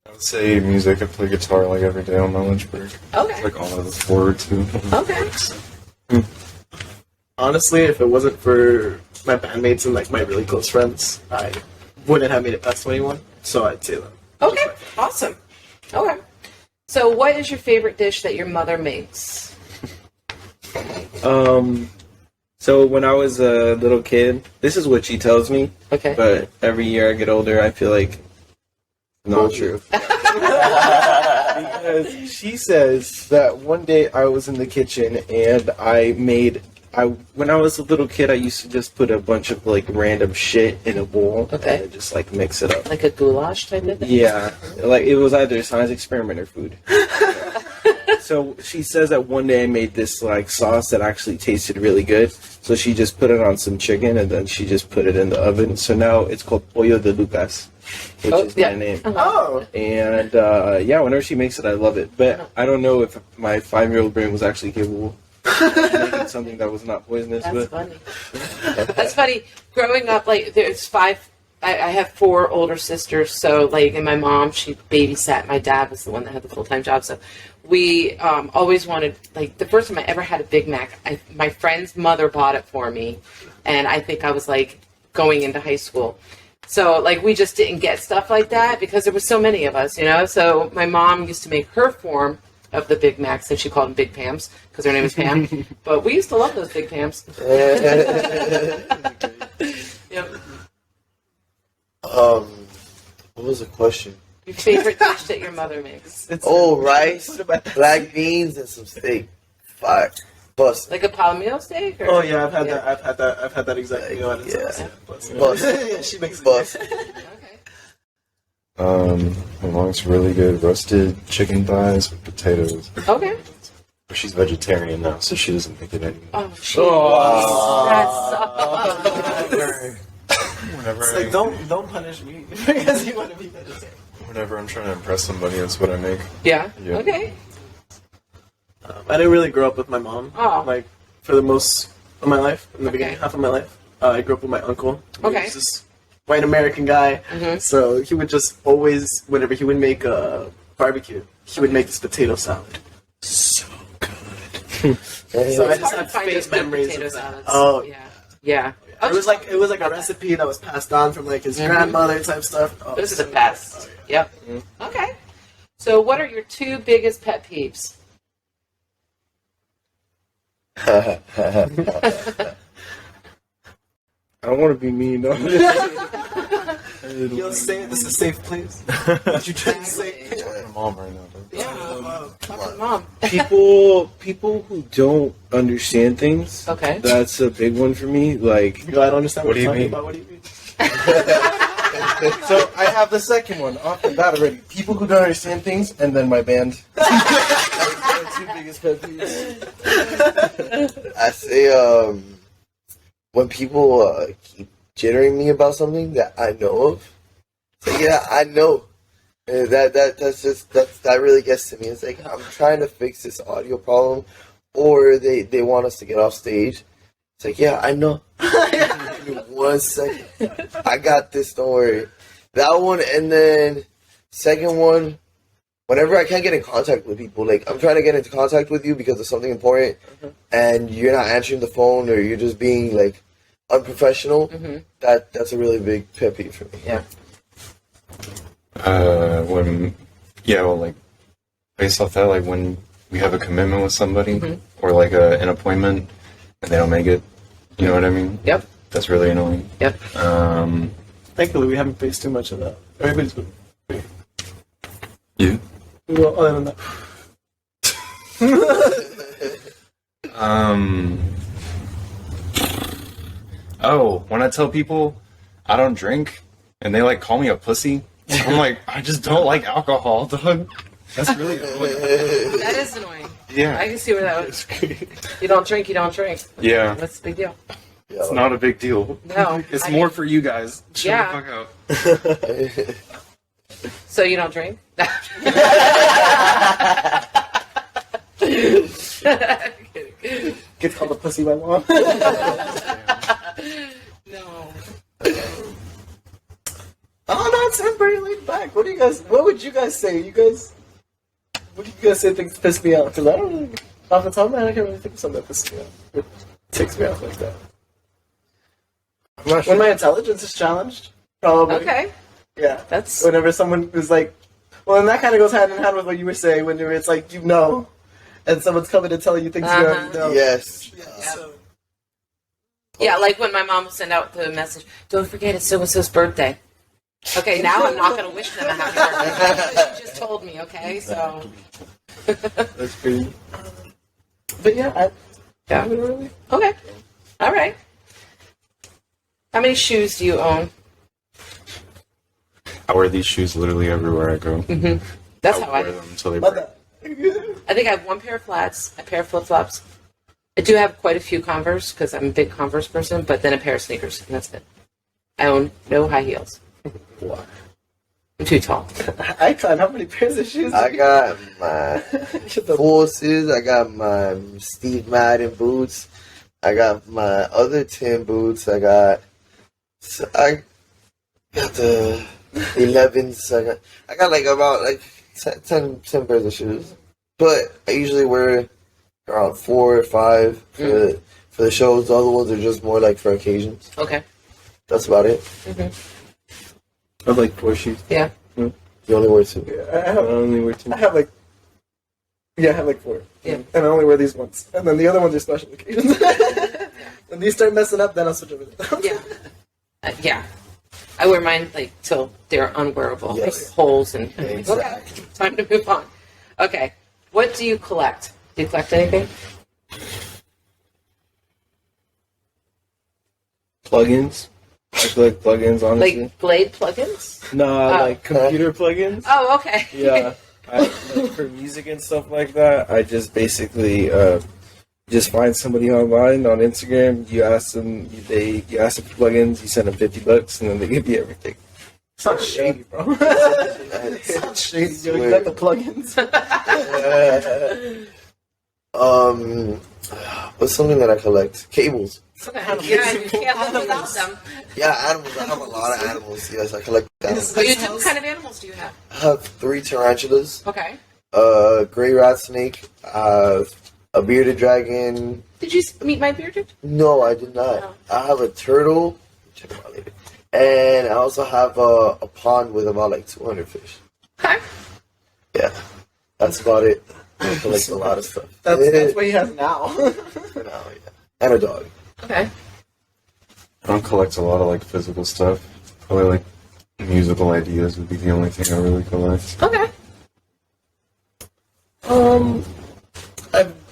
I would say music. I play guitar like every day on my lunch break. Okay. Like all I look forward to. Okay. Honestly, if it wasn't for my bandmates and like my really close friends, I wouldn't have made it past 21. So I'd say that. Okay. Awesome. Okay. So, what is your favorite dish that your mother makes? So when I was a little kid, this is what she tells me. Okay. But every year I get older, I feel like not true. Because she says that one day I was in the kitchen and when I was a little kid, I used to just put a bunch of like random shit in a bowl Okay. and just like mix it up. Like a goulash type of thing? Yeah, like it was either a science experiment or food. So she says that one day I made this like sauce that actually tasted really good. So she just put it on some chicken and then she just put it in the oven. So now it's called Pollo de Lucas, which is my name. Oh. And yeah, whenever she makes it, I love it. But I don't know if my 5-year-old brain was actually capable of making something that was not poisonous. That's funny. That's funny. Growing up, like, there's 5. I have 4 older sisters, so, like, and my mom, she babysat. My dad was the one that had the full-time job, so we always wanted, like, the first time I ever had a Big Mac, my friend's mother bought it for me, and I think I was, like, going into high school. So, like, we just didn't get stuff like that because there were so many of us, you know? So my mom used to make her form of the Big Macs, and she called them Big Pams because her name is Pam. But we used to love those Big Pams. Yep. What was the question? Your favorite dish that your mother makes? Rice, black beans, and some steak. Fire. Bust. Like a palomino steak? Or? Oh yeah, I've had that exact thing on it. Yeah. Bust. Yeah, she makes it. Bust. Okay. My mom's really good roasted chicken thighs with potatoes. Okay. But she's vegetarian now, so she doesn't make it anymore. Oh, jeez. That sucks. Whenever It's like, don't punish me because you want to be vegetarian. Whenever I'm trying to impress somebody, that's what I make. Yeah? Yeah. Okay. I didn't really grow up with my mom. Oh. Like, for the most of my life, in the beginning Okay. half of my life. I grew up with my uncle. Okay. He was this white American guy. Mhm. So he would just always, whenever he would make a barbecue, he would make this potato salad. So good. So I It's just hard to have find fake those good memories potato of that. salads. Oh, Yeah. Yeah. It was like a recipe that was passed on from like his grandmother type stuff. Oh, Those are so the best. good. Oh, yeah. Yep. Okay. So what are your 2 biggest pet peeves? I don't want to be mean though. You'll say this is a safe place. What you trying to say? My mom right now, dude. Yeah. Talk to Mom. People who don't understand things. Okay. That's a big one for me. Like, I don't understand What what, do you're you talking mean? about. What do you mean? so I have the second one off the bat already. People who don't understand things, and then my band. That's my 2 biggest pet peeves. I say, when people keep jittering me about something that I know of. So yeah, I know. And that really gets to me. It's like I'm trying to fix this audio problem, or they want us to get off stage. It's like, yeah, I know. Give me 1 second. I got this. Don't worry. That one, and then second one. Whenever I can't get in contact with people, like I'm trying to get into contact with you because of something important, and you're not answering the phone, or you're just being like unprofessional. That's a really big pet peeve for me. Yeah. Like based off that, like when we have a commitment with somebody or like an appointment and they don't make it, you know what I mean? Yep. That's really annoying. Yep. Thankfully, we haven't faced too much of that. Everybody's been. You? Well, other than that. When I tell people I don't drink and they like call me a pussy, I'm like, I just don't like alcohol, dog. That's really annoying. That is annoying. Yeah. I can see where that was. You don't drink, you don't drink. Yeah. That's a big deal. It's not a big deal. No. It's more for you guys. Shut Yeah. the fuck up. So you don't drink? Gets called a pussy by mom. No. Oh no, it's pretty laid back. What would you guys say? What do you guys say things piss me off? Because I don't really, off the top of my head, I can't really think of something that pisses me off. It takes me off like that. I'm not sure. When my intelligence is challenged, probably. Okay. Yeah. That's Whenever someone is like, well, and that kind of goes hand in hand with what you were saying. When it's like, you know, and someone's coming to tell you things you already know. Yes. yeah, like when my mom will send out the message, don't forget it's so-and-so's birthday. Okay, now I'm not going to wish them a happy birthday. She just told me, okay, so. That's pretty. But yeah, Yeah. literally. Okay. All right. How many shoes do you own? I wear these shoes literally everywhere I go. That's I how wear I. them until they But break. that, I think I have one pair of flats, a pair of flip-flops. I do have quite a few Converse because I'm a big Converse person, but then a pair of sneakers, and that's it. I own no high heels. Wow. I'm too tall. Icon, how many pairs of shoes? I got my Forces. I got my Steve Madden boots. I got my other Tim boots. I got the 11s. I got like about like 10 pairs of shoes. But I usually wear around 4 or 5 for the shows. The other ones are just more like for occasions. Okay. That's about it. I have like 4 shoes. Yeah. You only wear 2. Yeah, I only wear 2. I have like 4. Yeah. And I only wear these ones. And then the other ones are special occasions. When these start messing up, then I'll switch over to them. Yeah. Yeah. I wear mine like till they're unwearable. Yes. Like holes and Exactly. okay. Time to move on. Okay. What do you collect? Do you collect anything? Plugins. I collect plugins, honestly. Like Blade plugins? No, like computer plugins. Oh, okay. Yeah. Like for music and stuff like that, I just basically just find somebody online on Instagram. You ask them, you ask them for plugins. You send them $50, and then they give you everything. It's not shady, bro. It's not shady. You got the plugins. What's something that I collect? Cables. Okay. Yeah, you can't live without them. Yeah, animals. I have a lot of animals. Yes, I collect animals. What kind of animals do you have? I have 3 tarantulas, Okay. a gray rat snake, I have a bearded dragon. Did you meet my bearded? No, I did not. Oh. I have a turtle. Check them out later. And I also have a pond with about like 200 fish. Okay. Yeah, that's about it. I collect a lot of stuff. That's what he has now. For now, yeah. And a dog. Okay. I don't collect a lot of like physical stuff. Probably like musical ideas would be the only thing I really collect. Okay.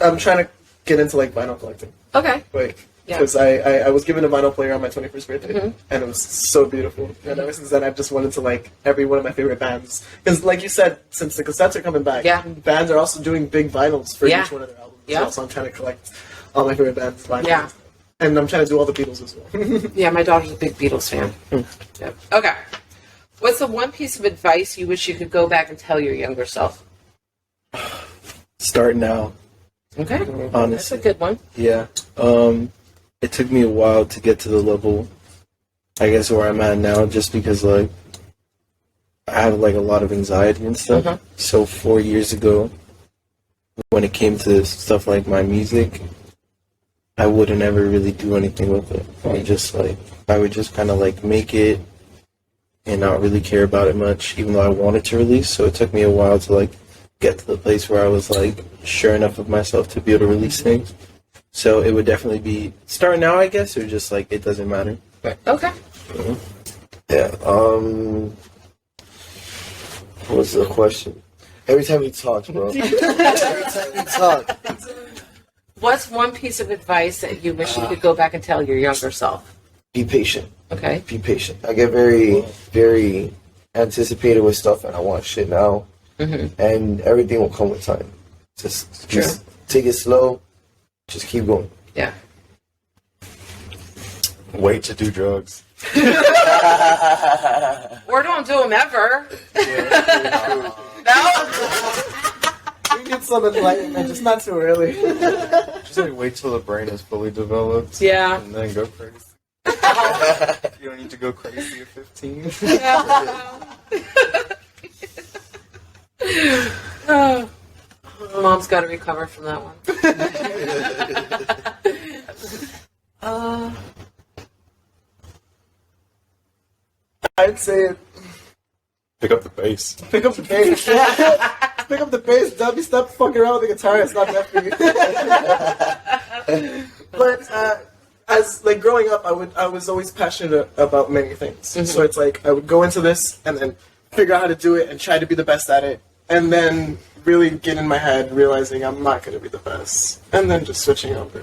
I'm trying to get into like vinyl collecting. Okay. Like, Yeah. because I was given a vinyl player on my 21st birthday, and it was so beautiful. And ever since then, I've just wanted to like every one of my favorite bands. Because, like you said, since the cassettes are coming back, Yeah. bands are also doing big vinyls for Yeah. each one of their albums. Yeah. So I'm trying to collect all my favorite bands' vinyls. Yeah. And I'm trying to do all the Beatles as well. Yeah, my daughter's a big Beatles fan. Yep. Okay. What's the one piece of advice you wish you could go back and tell your younger self? Start now. Okay. That's a Honestly. good one. Yeah. It took me a while to get to the level, I guess, where I'm at now, just because, like, I have, like, a lot of anxiety and stuff. Uh-huh. So 4 years ago, when it came to stuff like my music, I wouldn't ever really do anything with it. I would just kind of, like, make it and not really care about it much, even though I wanted to release. So it took me a while to, like, get to the place where I was, like, sure enough of myself to be able to release things. So it would definitely be start now, I guess, or just like it doesn't matter. Okay. Yeah. What's the question? Every time he talks, bro. Every time he talks. What's one piece of advice that you wish you could go back and tell your younger self? Be patient. Okay. Be patient. I get very, very anticipated with stuff, and I want shit now. And everything will come with time. Just take it slow. Just keep going. Yeah. Wait to do drugs. Or don't do them ever. No? We need some enlightenment, just not too early. Just like wait till the brain is fully developed. Yeah. And then go crazy. You don't need to go crazy at 15. Oh. Mom's got to recover from that one. I'd say Pick up the bass. pick up the bass. Pick up the bass, Dubby. Stop fucking around with the guitar. It's not that for you. But as like growing up, I was always passionate about many things. So it's like I would go into this and then figure out how to do it and try to be the best at it, and then really get in my head realizing I'm not going to be the best, and then just switching over,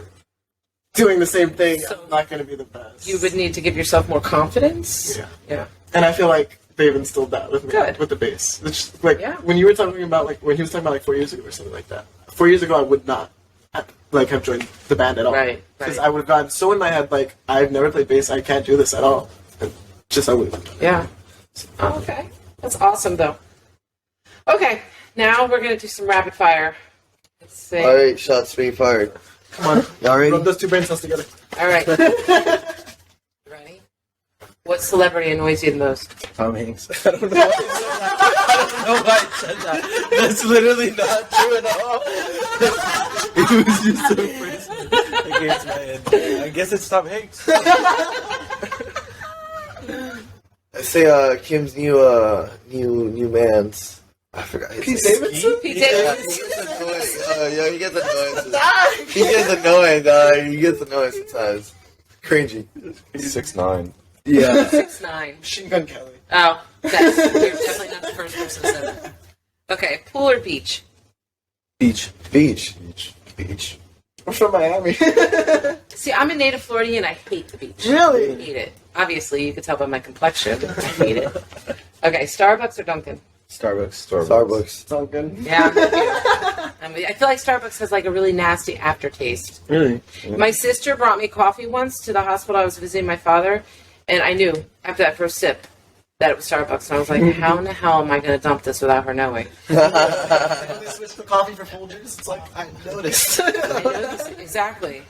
doing the same thing. So I'm not going to be the best. You would need to give yourself more confidence. Yeah. Yeah. And I feel like they've instilled that with me, Good. with the bass. Which, like, Yeah. when you were talking about, like, when he was talking about, like, 4 years ago or something like that, 4 years ago, I would not have joined the band at all. Right. Because I would have gotten so in my head, like, I've never played bass, I can't do this at all. And just I would have done it. Yeah. Oh, okay. That's awesome, though. Okay, now we're going to do some rapid fire. Let's see. All right, shots being fired. Come on. Y'all ready? Rub those two brain cells together. All right. Ready? What celebrity annoys you the most? Tom Hanks. I don't know why I said that. That's literally not true at all. It was just so frizzy against my head. I guess it's Tom Hanks. I say Kim's new man's. I forgot his Pete name. Davidson? Pete Yeah, Davidson. he gets annoying. Yo, he gets annoying. He gets annoying, dog. He gets annoying sometimes. Cringy. 6'9". Yeah. 6'9". Machine Gun Kelly. Oh, you're definitely not the first person to say that. Okay, pool or beach? Beach. Beach. Beach. I'm from Miami. See, I'm a native Floridian. I hate the beach. Really? I hate it. Obviously, you can tell by my complexion. I hate it. Okay, Starbucks or Dunkin'? Starbucks. Duncan. Yeah. I mean, I feel like Starbucks has like a really nasty aftertaste. Really? My sister brought me coffee once to the hospital. I was visiting my father, and I knew after that first sip that it was Starbucks. And I was like, how in the hell am I going to dump this without her knowing? When they switched the coffee for Folgers, it's like, I noticed. I know this- exactly.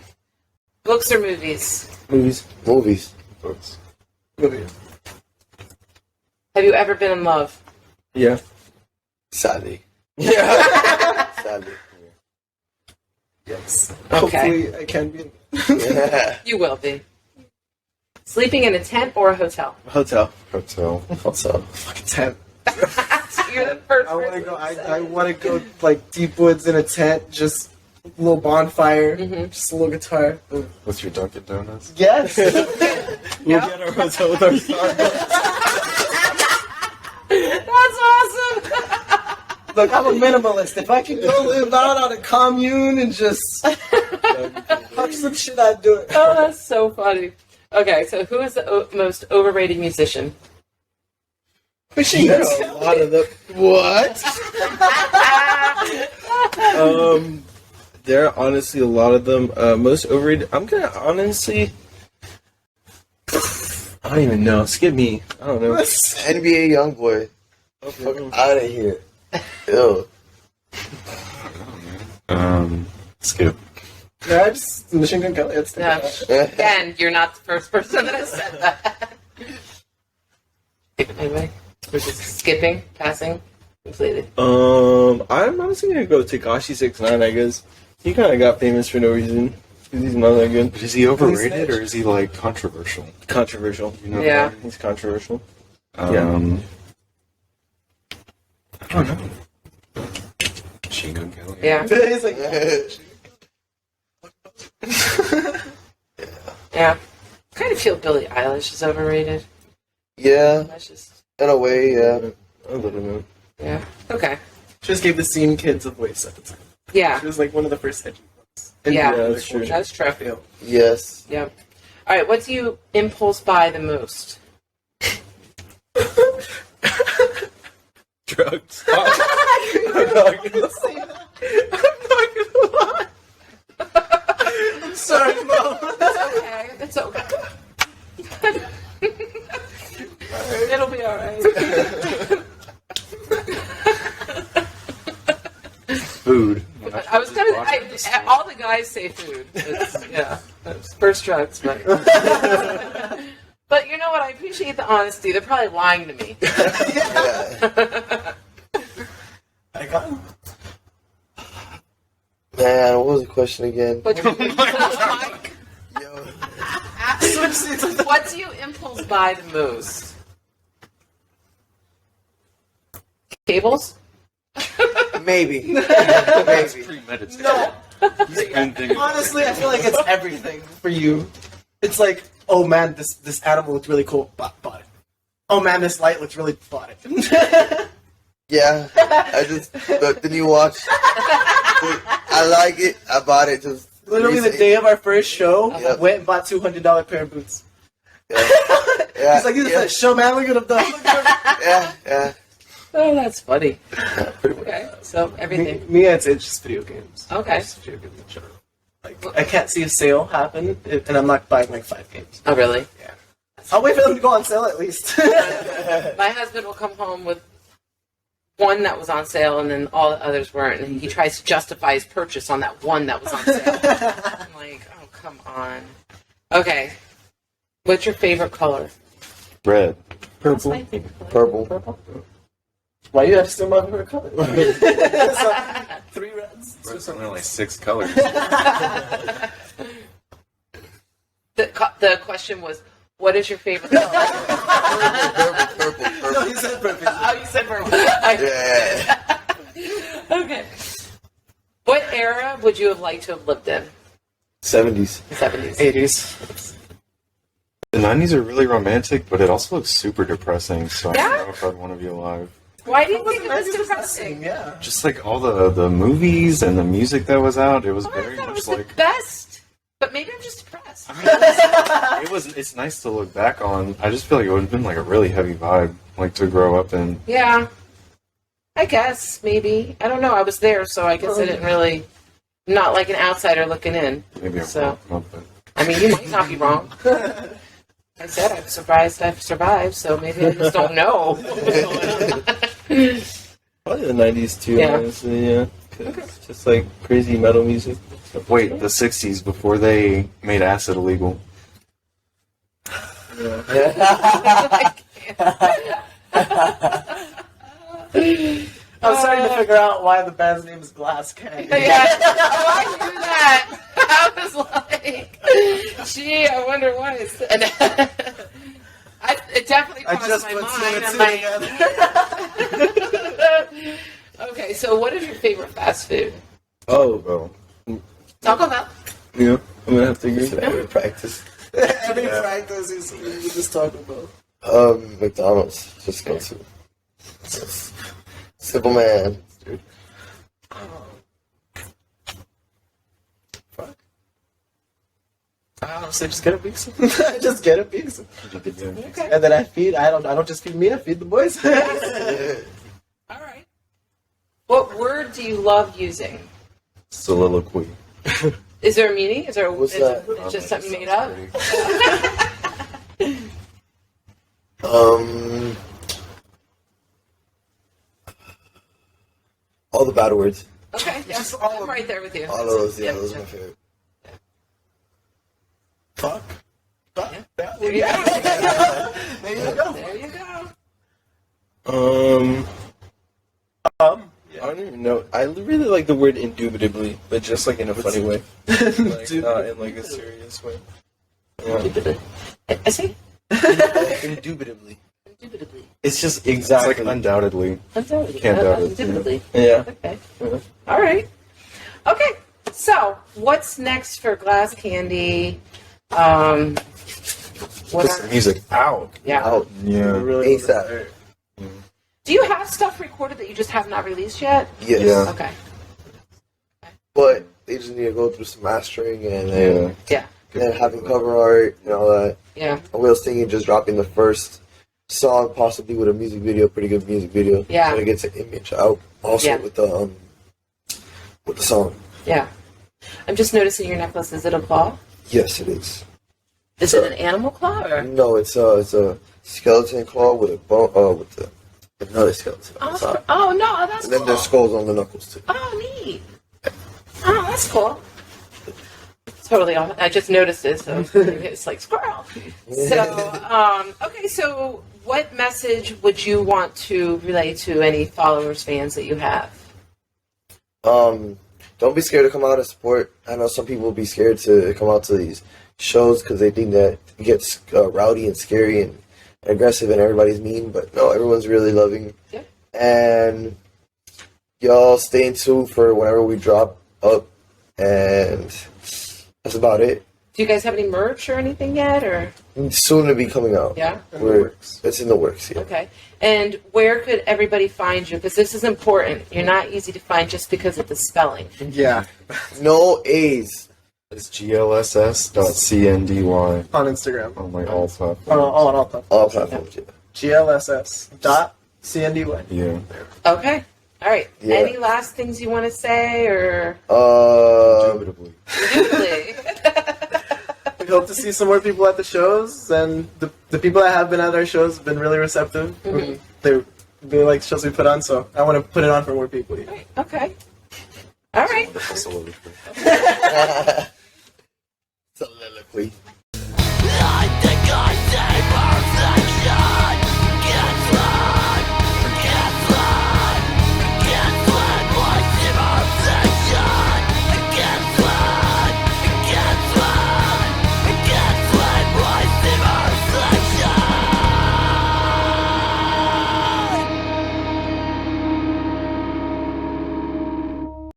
Books or movies? Movies. Movies. Books. Have you ever been in love? Yeah. Sadly. Yeah. Sadly. Yes. Okay. Hopefully, I can be. Yeah. You will be. Sleeping in a tent or a hotel? Hotel. Hotel. Also. Fucking 10. You're the first I want to person go. to say I want to go like deep woods in a tent, just a little bonfire, just a little guitar. With your Dunkin' Donuts. Yes. We'll get our hotel with our Starbucks. That's awesome! Look, I'm a minimalist. If I could go live out on a commune and just touch some shit, I'd do it. Oh, that's so funny. Okay, so who is the most overrated musician? Machine Gun There's a Kelly. lot of them. What? There are honestly a lot of them. Most overrated. I'm gonna honestly. I don't even know. Skip me. I don't know. NBA YoungBoy. Fuck out of here. Ew. Skip. Yeah, just Machine Gun Kelly. That's Yeah. Again, you're not the first person that has said that. Anyway, we're just skipping, passing, completely. I'm honestly gonna go Tekashi 6ix9ine. I guess he kind of got famous for no reason because he's not that good. But is he overrated or is he like controversial? Controversial. You know Yeah. He's controversial. I don't know. Machine Gun Kelly. Yeah, It's like, yeah. I kind of feel Billie Eilish is overrated. Yeah, That's just, in a way, yeah. A little bit. yeah. Okay. just gave the scene kids a voice at the time. Yeah, It was like one of the first edgy ones. Yeah. that's true. that's true. Feel. Yes. Yep. All right, what do you impulse buy the most? Drugs. I'm not gonna say that. I'm not gonna lie. I'm sorry, Mom. Okay, it's okay. It'll be all right. Food. I was gonna. All the guys say food. It's first drugs, but. But you know what? I appreciate the honesty. They're probably lying to me. Yeah. I got him. Man, what was the question again? What do you, Yo. what do you impulse buy the most? Cables? Maybe. Maybe. Premeditated. No. Spending. Honestly, I feel like it's everything for you. It's like, oh man, this animal looks really cool. Bought it. Oh man, this light looks really. Bought it. Yeah. I just, the new watch. I like it. I bought it just. Literally the recently. day of our first show, I Yep. went and bought $200 pair of boots. Yeah. Yeah. He's like, this is yeah. that show, man. Look at him, though. Look at him. Yeah. Yeah. Oh, that's funny. Pretty much. Okay, so everything. Me, it's just video games. Okay. Just video games in general. Like, I can't see a sale happen, and I'm not buying like 5 games. Oh, really? Yeah. I'll wait for them to go on sale at least. My husband will come home with one that was on sale, and then all the others weren't, and he tries to justify his purchase on that one that was on sale. I'm like, oh, come on. Okay. What's your favorite color? Red. What's Purple. my favorite color? Purple. Why you have still my favorite color? So, 3 reds. Red's only like 6 colors. The question was, what is your favorite color? Purple. No, you said perfect. Oh, you said purple. Yeah. Okay. What era would you have liked to have lived in? 70s. 70s. 80s. The 90s are really romantic, but it also looks super depressing, so Yeah? I don't know if I'd want to be alive. Why do you think it was depressing? Yeah. Just like all the movies and the music that was out, it was Oh, I very thought it much was the like best. But maybe I'm just depressed. it's nice to look back on. I just feel like it would have been like a really heavy vibe, like to grow up in. Yeah. I guess, maybe. I don't know. I was there, so I guess I didn't really... Not like an outsider looking in. Maybe I'm So, wrong, but I mean, you might not be wrong. I said I've survived, so maybe I just don't know. Probably the 90s too, Yeah. honestly, yeah. 'Cause it's just like crazy metal music. wait, the 60s before they made acid illegal. I'm starting to figure out why the band's name is Glass Candy. Yeah. Oh, I knew that. I was like, gee, I wonder why it's... And it definitely I crossed just my put mind. I'm 2 and 2 together. like, okay, so what is your favorite fast food? Oh, Well, Taco Bell. yeah, I'm gonna have to agree. Every practice. Every practice is we just talk about. McDonald's. Just go to. Simple man. Dude. I honestly just get a pizza. Just get a pizza. Okay. And then I don't just feed me, I feed the boys. All right. What word do you love using? soliloquy. Is there a meaning? Is there? What's is that? it just something made up? All the bad words. Okay. Yeah. Just all of I'm right there with you. All of those, yeah, Yep, those are yep. my favorite. Fuck. Fuck. There you go. There you go. There you go. I don't even know. I really like the word indubitably, but just like in a funny way, like not in like a serious way. Yeah. I see. Indubitably. Indubitably. It's just It's exactly. like undoubtedly. Undoubtedly. Can't doubt it. Indubitably. Yeah. Okay. All right. Okay. So, what's next for Glass Candy? What Put some music out. yeah. Out. Yeah. Really ASAP. Do you have stuff recorded that you just have not released yet? Yes. Yeah. Okay. But they just need to go through some mastering and then, Yeah. then having cover art and all that. Yeah. I was thinking just dropping the first song, possibly with a music video, pretty good music video. Yeah. So it gets an image out also Yeah. with the song. Yeah. I'm just noticing your necklace. Is it a claw? Yes, it is. Is it an animal claw or? No, it's a skeleton claw with a bone, with another skeleton on the top. Oh no, that's And then cool. there's skulls on the knuckles too. Oh, neat. Oh, that's cool. Totally off. I just noticed it, so it's like squirrel. So, okay, so what message would you want to relay to any followers, fans that you have? Don't be scared to come out and support. I know some people will be scared to come out to these shows because they think that it gets rowdy and scary and aggressive and everybody's mean, but no, everyone's really loving. Yeah. And y'all stay in tune for whenever we drop up, and that's about it. Do you guys have any merch or anything yet, or? Soon to be coming out. Yeah? It's in the works, yeah. Okay. And where could everybody find you? Because this is important. You're not easy to find just because of the spelling. Yeah. No A's. It's GLSS.CNDY On Instagram. on my all platforms. On all platforms. All platforms, yeah. GLSS dot CNDY. Yeah. Okay. All right. Yeah. Any last things you want to say, or? Indubitably. We hope to see some more people at the shows, and the people that have been at our shows have been really receptive. They really like the shows we put on, so I want to put it on for more people. Yeah. Okay. All right. That's a little bit.